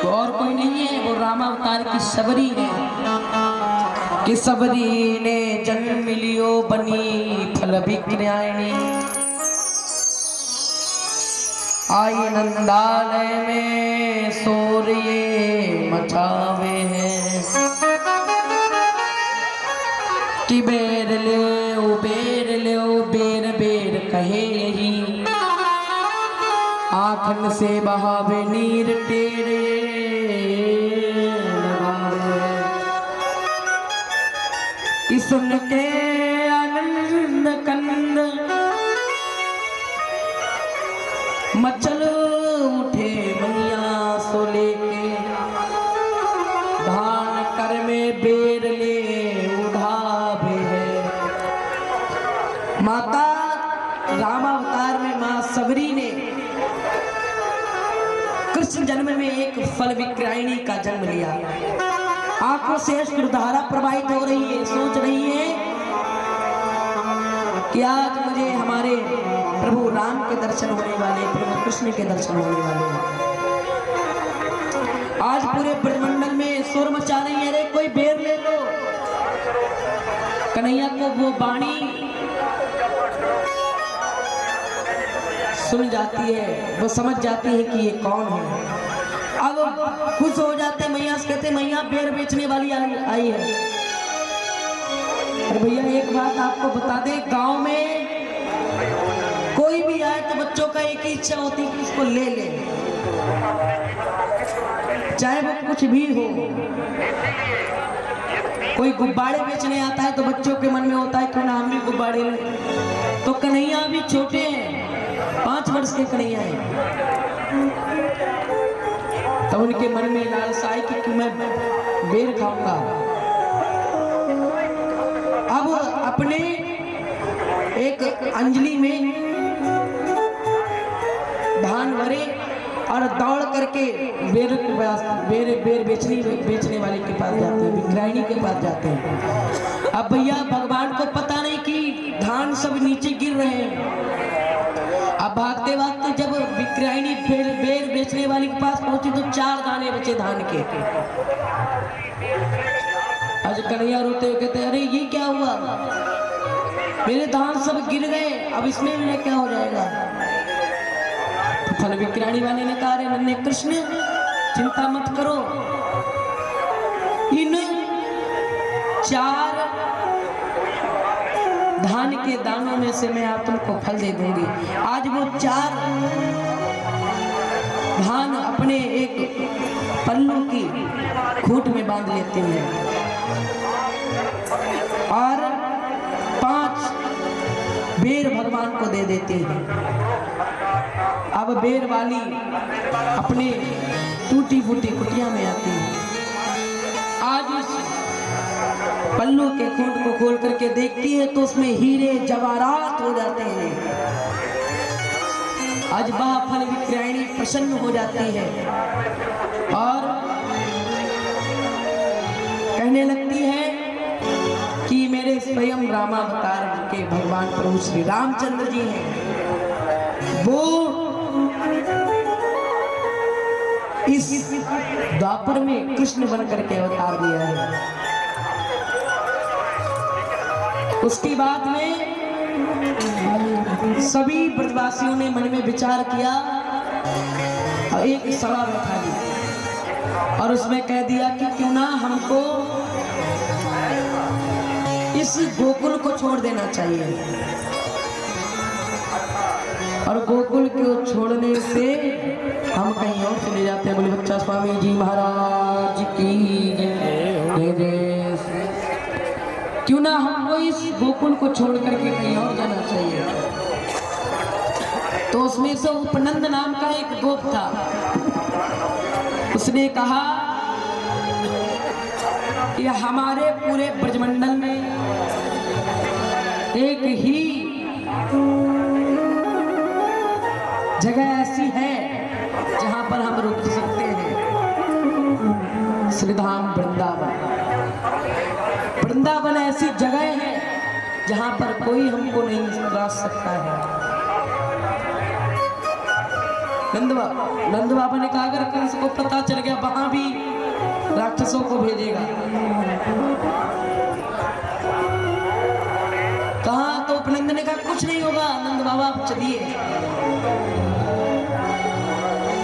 वो और कोई नहीं है, वो रामावतार की सबरी है। कि सबरी ने जन्म लियो बनी फल विक्रयाणी, आई नंदालय में शोर ये मचावे हैं। कि बेर ले बेर बेर कहे यही, आँखन से बहावे नीर टेरे कि सुन के आनंद कंद मचल उठे मैया सो लेके, धान कर में बेर ले उठावे है। माता रामावतार में माँ सबरी ने कृष्ण जन्म में एक फल विक्रयणी का जन्म लिया। आंखों से अश्रुधारा प्रवाहित हो रही है, सोच रही है कि आज मुझे हमारे प्रभु राम के दर्शन होने वाले, प्रभु कृष्ण के दर्शन होने वाले हैं। आज पूरे ब्रह्मंडल में शोर मचा रही है, अरे कोई बेर ले लो। कन्हैया को वो वाणी सुन जाती है, वो समझ जाती है कि ये कौन है। अब खुश हो जाते मैया से, कहते मैया बेर बेचने वाली आई है। अरे भैया एक बात आपको बता दे, गांव में कोई भी आए तो बच्चों का एक ही इच्छा होती है कि इसको ले ले, चाहे वो कुछ भी हो। कोई गुब्बारे बेचने आता है तो बच्चों के मन में होता है क्यों ना हम भी गुब्बारे लें। तो कन्हैया भी छोटे हैं, 5 वर्ष के कन्हैया हैं, तो उनके मन में लालसा आई कि मैं बेर खाऊंगा। अब अपने एक अंजलि में धान भरे और दौड़ करके बेर बेचने वाले के पास जाते हैं, विक्रायणी के पास जाते हैं। अब भैया भगवान को पता नहीं कि धान सब नीचे गिर रहे हैं। अब भागते भागते जब विक्रायणी फिर बेर बेचने वाले के पास पहुंची तो 4 दाने बचे धान के। आज कन्हैया रोते हुए कहते अरे ये क्या हुआ, मेरे धान सब गिर गए, अब इसमें मेरा क्या हो जाएगा। फल विक्रायणी वाले ने कहा, नन्हे कृष्ण चिंता मत करो, इन 4 धान के दानों में से मैं आप तुमको फल दे दूंगी। आज वो 4 धान अपने एक पल्लू की खूंट में बांध लेते हैं और 5 बेर भगवान को दे देते हैं। अब बेर वाली अपने टूटी फूटी कुटिया में आती है। आज उस पल्लू के खूंट को खोल करके देखती है तो उसमें हीरे जवाहरात हो जाते हैं। आज वह फल विक्रायणी प्रसन्न हो जाती है और कहने लगती है कि मेरे स्वयं रामावतार के भगवान प्रभु श्री रामचंद्र जी हैं, वो इस द्वापर में कृष्ण बन करके अवतार दिया है। उसकी बात में सभी ब्रजवासियों ने मन में विचार किया और एक सभा बैठा दी और उसमें कह दिया कि क्यों ना हमको इस गोकुल को छोड़ देना चाहिए। और गोकुल को छोड़ने से हम कहीं और चले जाते हैं। बोले बच्चा स्वामी जी महाराज की जय। क्यों ना हमको इस गोकुल को छोड़ करके कहीं और जाना चाहिए। तो उसमें से उपनंद नाम का एक गोप था, उसने कहा कि हमारे पूरे ब्रजमंडल में एक ही जगह ऐसी है जहां पर हम रुक सकते हैं, श्रीधाम वृंदावन। वृंदावन ऐसी जगह है जहां पर कोई हमको नहीं रास सकता है। नंद बाबा ने कहा अगर कंस को पता चल गया वहां भी राक्षसों को भेजेगा। कहा तो उपनंद ने कहा कुछ नहीं होगा नंद बाबा आप चलिए।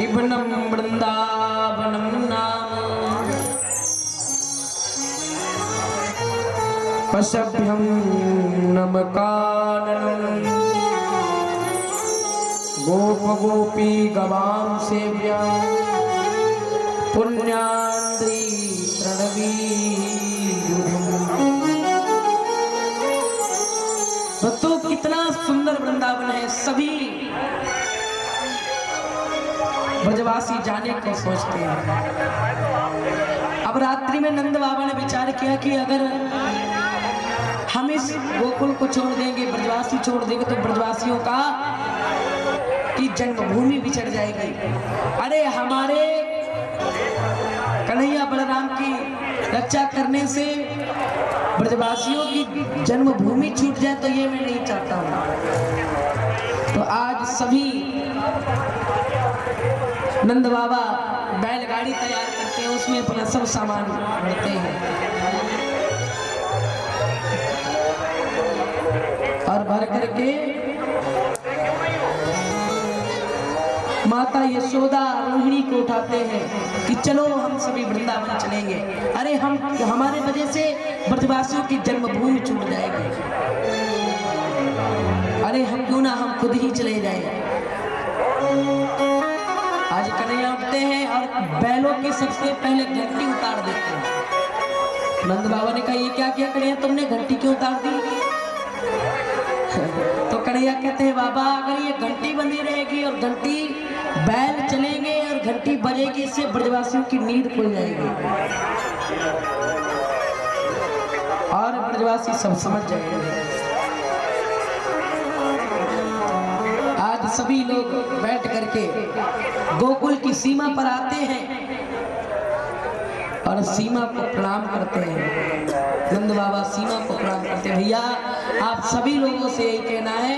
इवनम वृंदावनम नाम पशभ्यम नमकाननम गोप गोपी गवाम सेव्या पुण्यान्द्री प्रणवी। तो कितना सुंदर वृंदावन है, सभी ब्रजवासी जाने को सोचते हैं। अब रात्रि में नंद बाबा ने विचार किया कि अगर हम इस गोकुल को छोड़ देंगे, ब्रजवासी छोड़ देंगे तो ब्रजवासियों का की जन्मभूमि बिछड़ जाएगी। अरे हमारे कन्हैया बलराम की रक्षा करने से ब्रजवासियों की जन्मभूमि छूट जाए तो ये मैं नहीं चाहता हूँ। तो आज सभी नंद बाबा बैलगाड़ी तैयार करते हैं, उसमें अपना सब सामान भरते हैं और भर करके माता यशोदा रोहिणी को उठाते हैं कि चलो हम सभी वृंदावन चलेंगे। अरे हम हमारे वजह से ब्रजवासियों की जन्मभूमि छूट जाएगी, अरे हम क्यों ना हम खुद ही चले जाएं। आज कन्हैया उठते हैं और बैलों की सबसे पहले घंटी उतार देते हैं। नंद बाबा ने कहा ये क्या किया कन्हैया, तुमने घंटी क्यों उतार दी? तो कन्हैया कहते हैं बाबा अगर ये घंटी बंधी रहेगी और घंटी बैल चलेंगे और घंटी बजेगी, इससे ब्रजवासियों की नींद खुल जाएगी और ब्रजवासी सब समझ जाएंगे। आज सभी लोग बैठ करके गोकुल की सीमा पर आते हैं और सीमा को प्रणाम करते हैं। नंद बाबा सीमा को प्रणाम करते हैं। भैया आप सभी लोगों से यही कहना है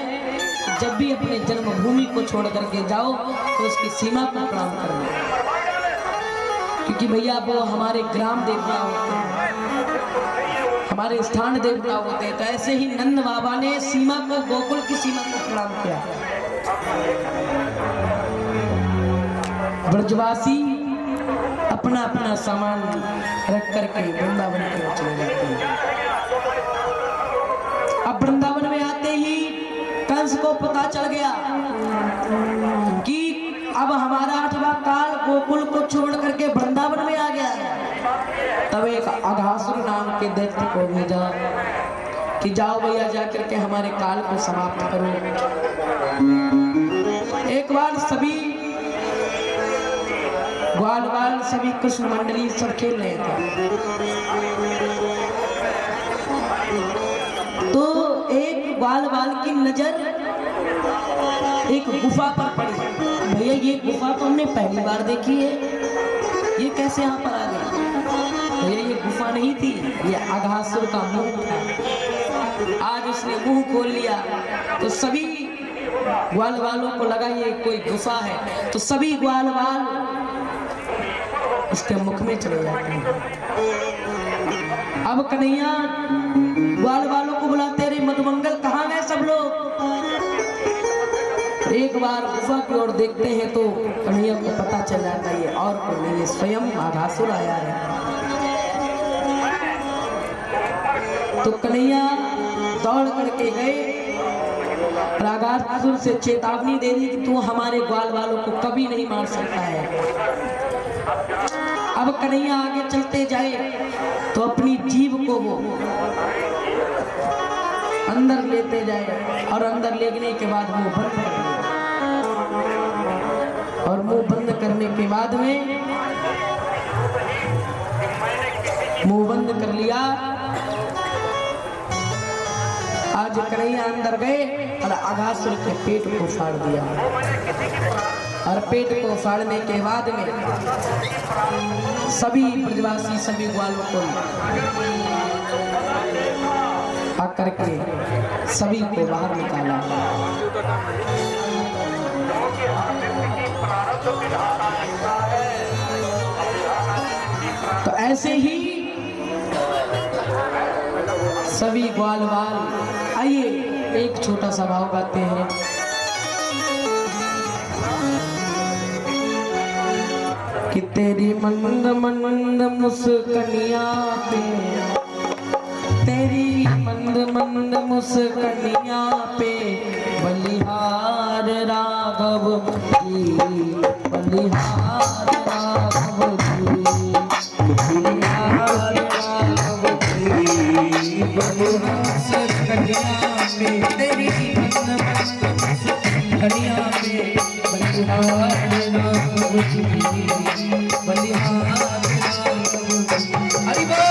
कि जब भी अपने जन्मभूमि को छोड़ करके जाओ तो उसकी सीमा को प्रणाम करना, क्योंकि भैया वो हमारे ग्राम देवता होते हैं, हमारे स्थान देवता होते हैं। तो ऐसे ही नंद बाबा ने सीमा को, गोकुल की सीमा को प्रणाम किया। ब्रजवासी अपना अपना सामान रख करके वृंदावन की ओर चले जाते हैं। अब वृंदावन में आते ही कंस को पता चल गया कि अब हमारा 8वां काल गोकुल को छोड़ करके वृंदावन में आ गया है। तब एक अघासुर नाम के दैत्य को भेजा कि जाओ भैया जाकर के हमारे काल को समाप्त करो। एक बार सभी ग्वाल बाल सभी कृष्ण मंडली सब खेल रहे थे, तो एक ग्वाल बाल की नजर एक गुफा पर पड़ी। भैया ये गुफा तो हमने पहली बार देखी है, ये कैसे यहाँ पर आ गई? भैया ये गुफा नहीं थी, ये अघासुर का मुंह था। आज उसने मुंह खोल लिया तो सभी ग्वाल वालों को लगा ये कोई गुफा है, तो सभी ग्वाल वाल उसके मुख में चले जाते हैं। अब कन्हैया ग्वाल वालों को बुलाते, रे मधुमंगल कहाँ गए सब लोग? एक बार गुफा की ओर देखते हैं तो कन्हैया को पता चल जाता है और कोई नहीं, स्वयं अघासुर आया है। तो कन्हैया दौड़ करके गए, अघासुर से चेतावनी दे दी कि तू हमारे ग्वाल वालों को कभी नहीं मार सकता है। अब कन्हैया आगे चलते जाए तो अपनी जीभ को वो अंदर लेते जाए और अंदर लेने के बाद मुंह बंद कर दिया, और मुंह बंद करने के बाद में मुंह बंद कर लिया। आज कन्हैया अंदर गए और अघासुर के पेट को फाड़ दिया, और पेट को फाड़ने के बाद में सभी ब्रजवासी सभी ग्वालों को आकर के सभी को बाहर निकाला। तो ऐसे ही सभी ग्वाल वाल, आइए एक छोटा सा भाव गाते हैं। कि तेरी मंद मंद मुस्कनिया पे, तेरी मंद मंद मुस्कनिया पे बलिहार राघव जी, बलिहार राघव जी, बलिहार राघव जी, बलिहार मुस्कनिया पे, तेरी मंद मंद मुस्कनिया पे बलिहार राघव जी, बलिहार राघव जी। हरि बोल।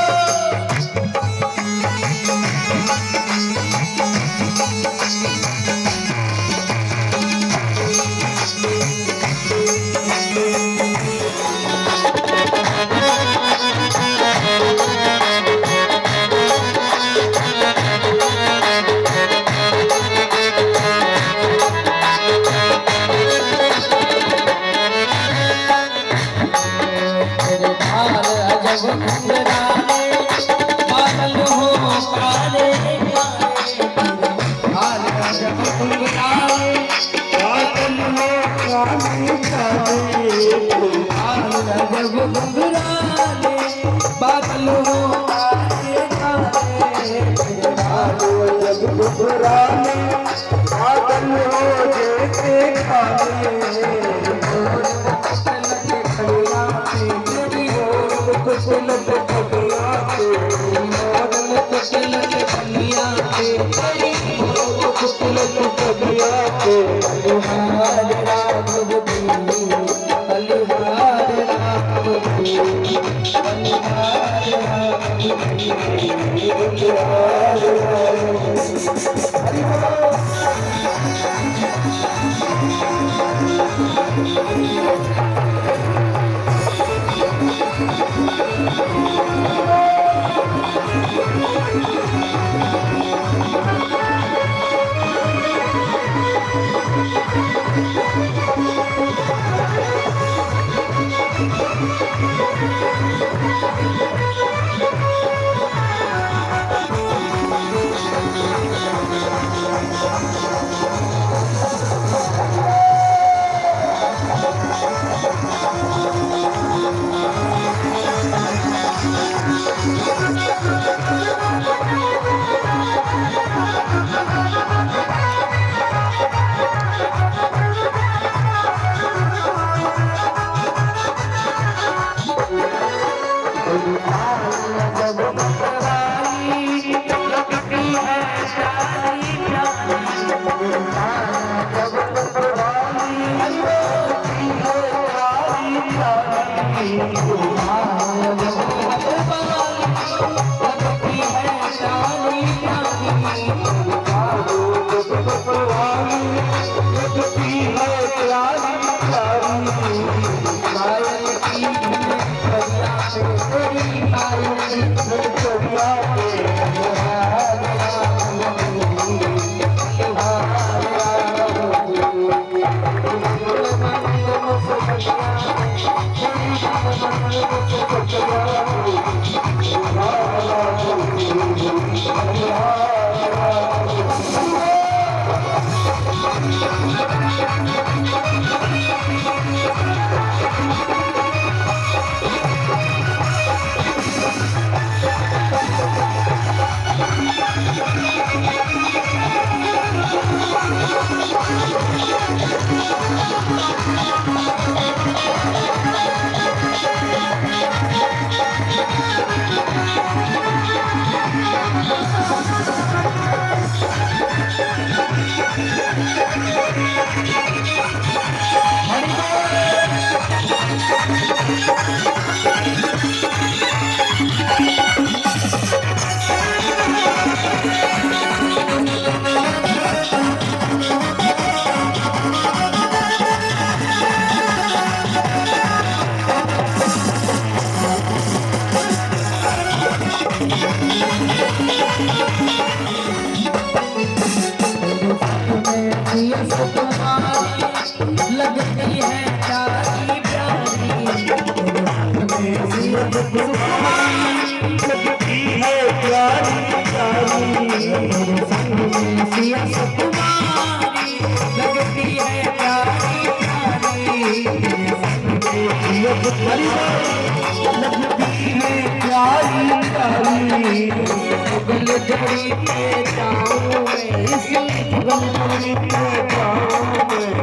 रानी जाने जब घुंघराले बादल होता है काले, जब घुघराने बादल हो जैसे काले, कुशलत खड़िया पे कुशलत खड़िया पे कुशलत कबिया को बलिहार राघव की, बलिहार राघव की, बलिहार लगती है प्यारी प्यारी, लगती है प्यारी प्यारी, सुकुमारी लगती है प्यारी प्यारी, लगती है प्यारी प्यारी, गल जोड़ी के जाऊं मैं, गल जोड़ी के जाऊं मैं,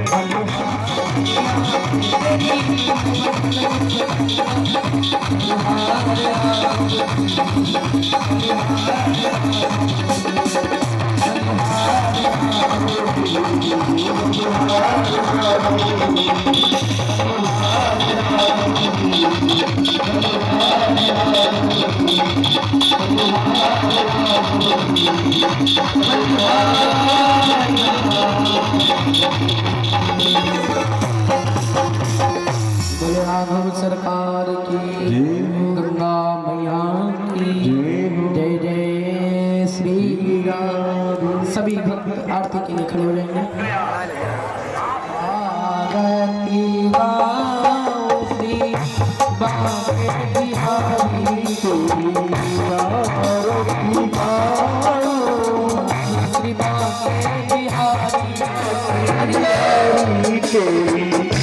बोले राघव सरकार की, गंगा मैया की जय जय श्री राम। सभी भक्त आरती के लिए खड़े हो जाएंगे। आरती गाओ श्री बाबे बिहारी को, आरती गाओ श्री बाबे बिहारी को।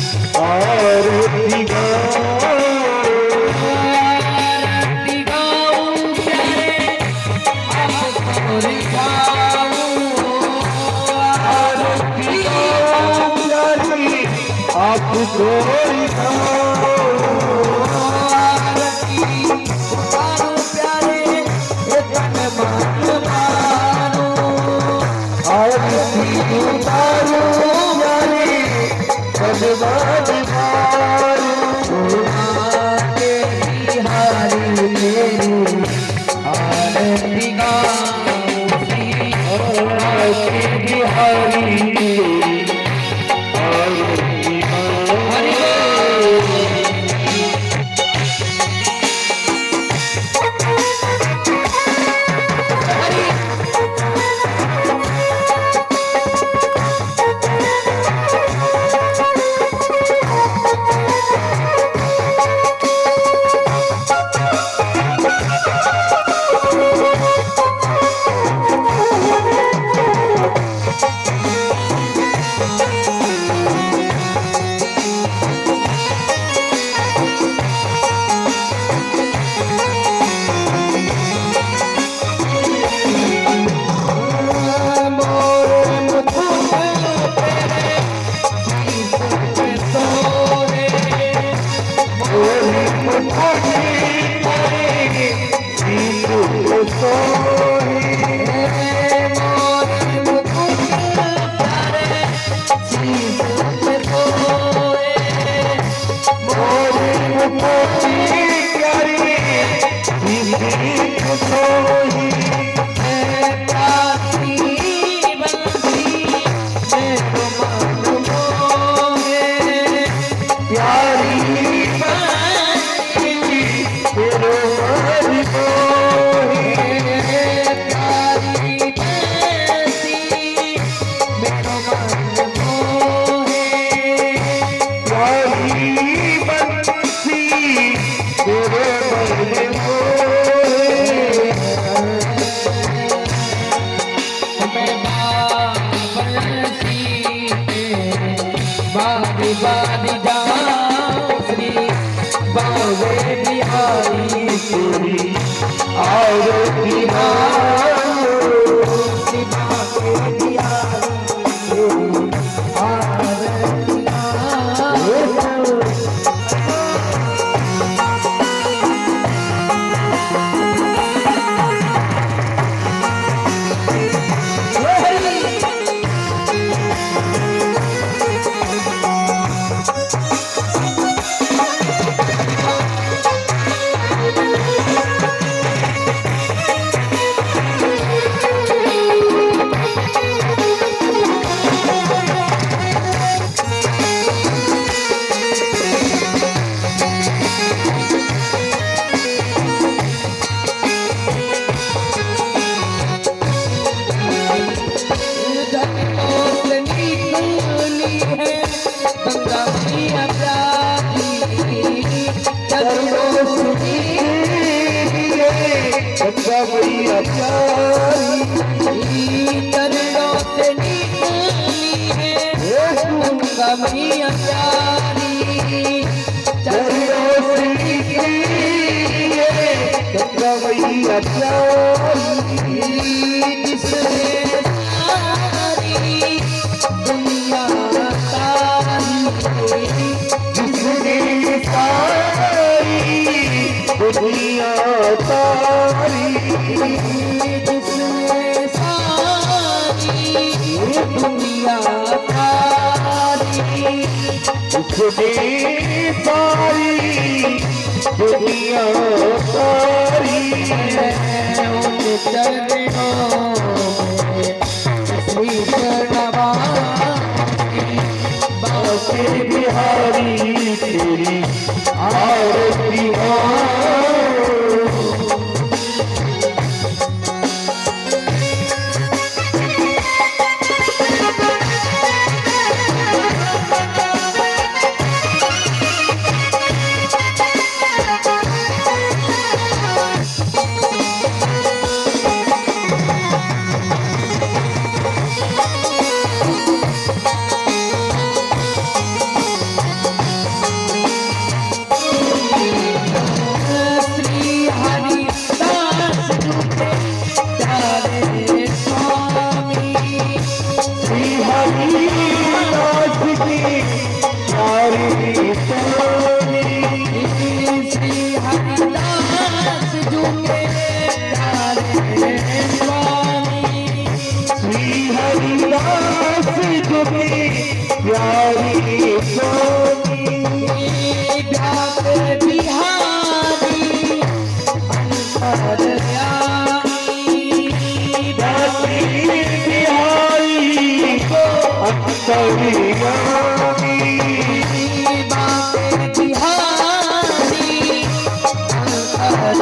कोई बिहारी स्वामी व्यास बिहारी अंतर्यामी व्यास बिहारी अंतर्यामी व्यास बिहारी अंतर्यामी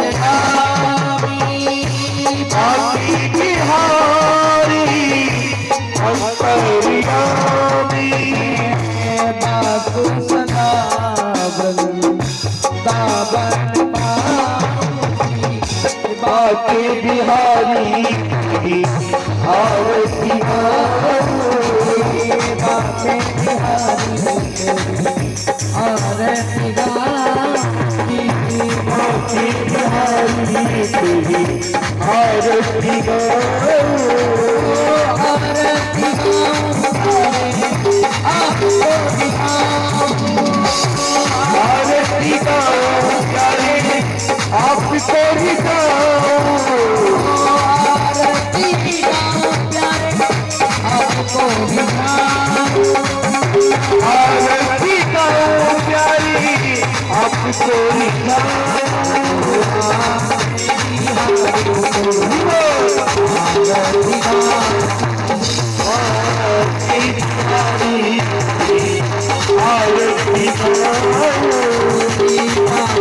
बाकी बिहारी अंतर्यामी बाबू सदा वृंदावन पाऊंगी बाकी बिहारी आरती बाके बिहारी आरती गाती बाकी बिहारी आरती आरती आपको आरती प्यारे आपको दिखाओ आरती प्यारे आपको आरती प्यारी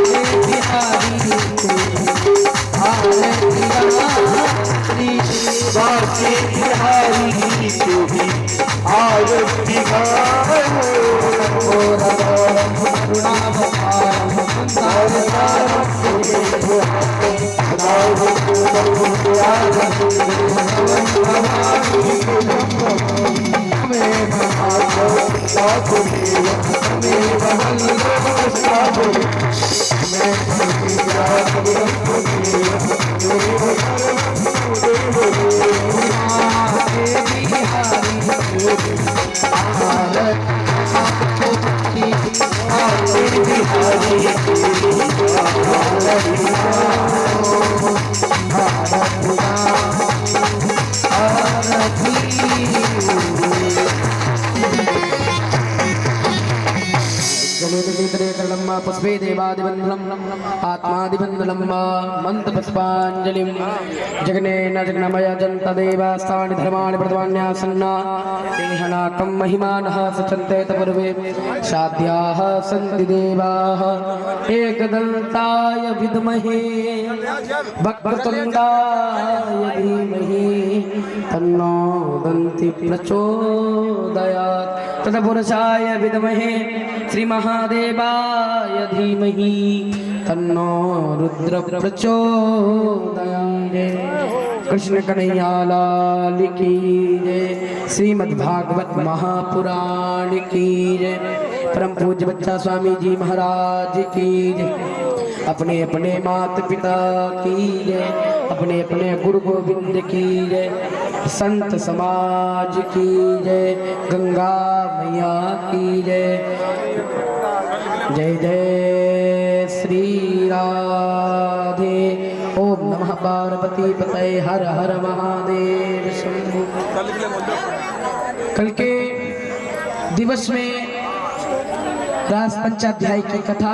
आपको बाकी बिहारी को भी आरती पुष्पे देवादिबंधनम आत्मादिबंधनम मंत्रपुष्पांजलिं जगनेन जगन्मय जन्त देवास्तानि धर्माणि प्रतवान्यासन्ना तेहनाकं महिमानः सचन्ते तपूर्वे साध्याः सन्ति देवाः एकदन्ताय विद्महे वक्रतुण्डाय धीमहि तन्नो दन्ति प्रचोदयात् तत्पुरुषाय विद्महे श्रीमहादेवाय धीमहि तन्नो रुद्र प्रचोदयात्। कृष्ण कन्हैया लाल की जय। श्रीमद्भागवत महापुराण की जय। परम पूज्य बच्चा स्वामी जी महाराज की जय। अपने अपने माता पिता की जय। अपने अपने गुरु गोविंद की जय। संत समाज की जय। गंगा मैया की जय। जय जय श्री राधे। ओम नमः पार्वती पतये हर हर महादेव शंभु। कल के दिवस में रास पंचाध्याय की कथा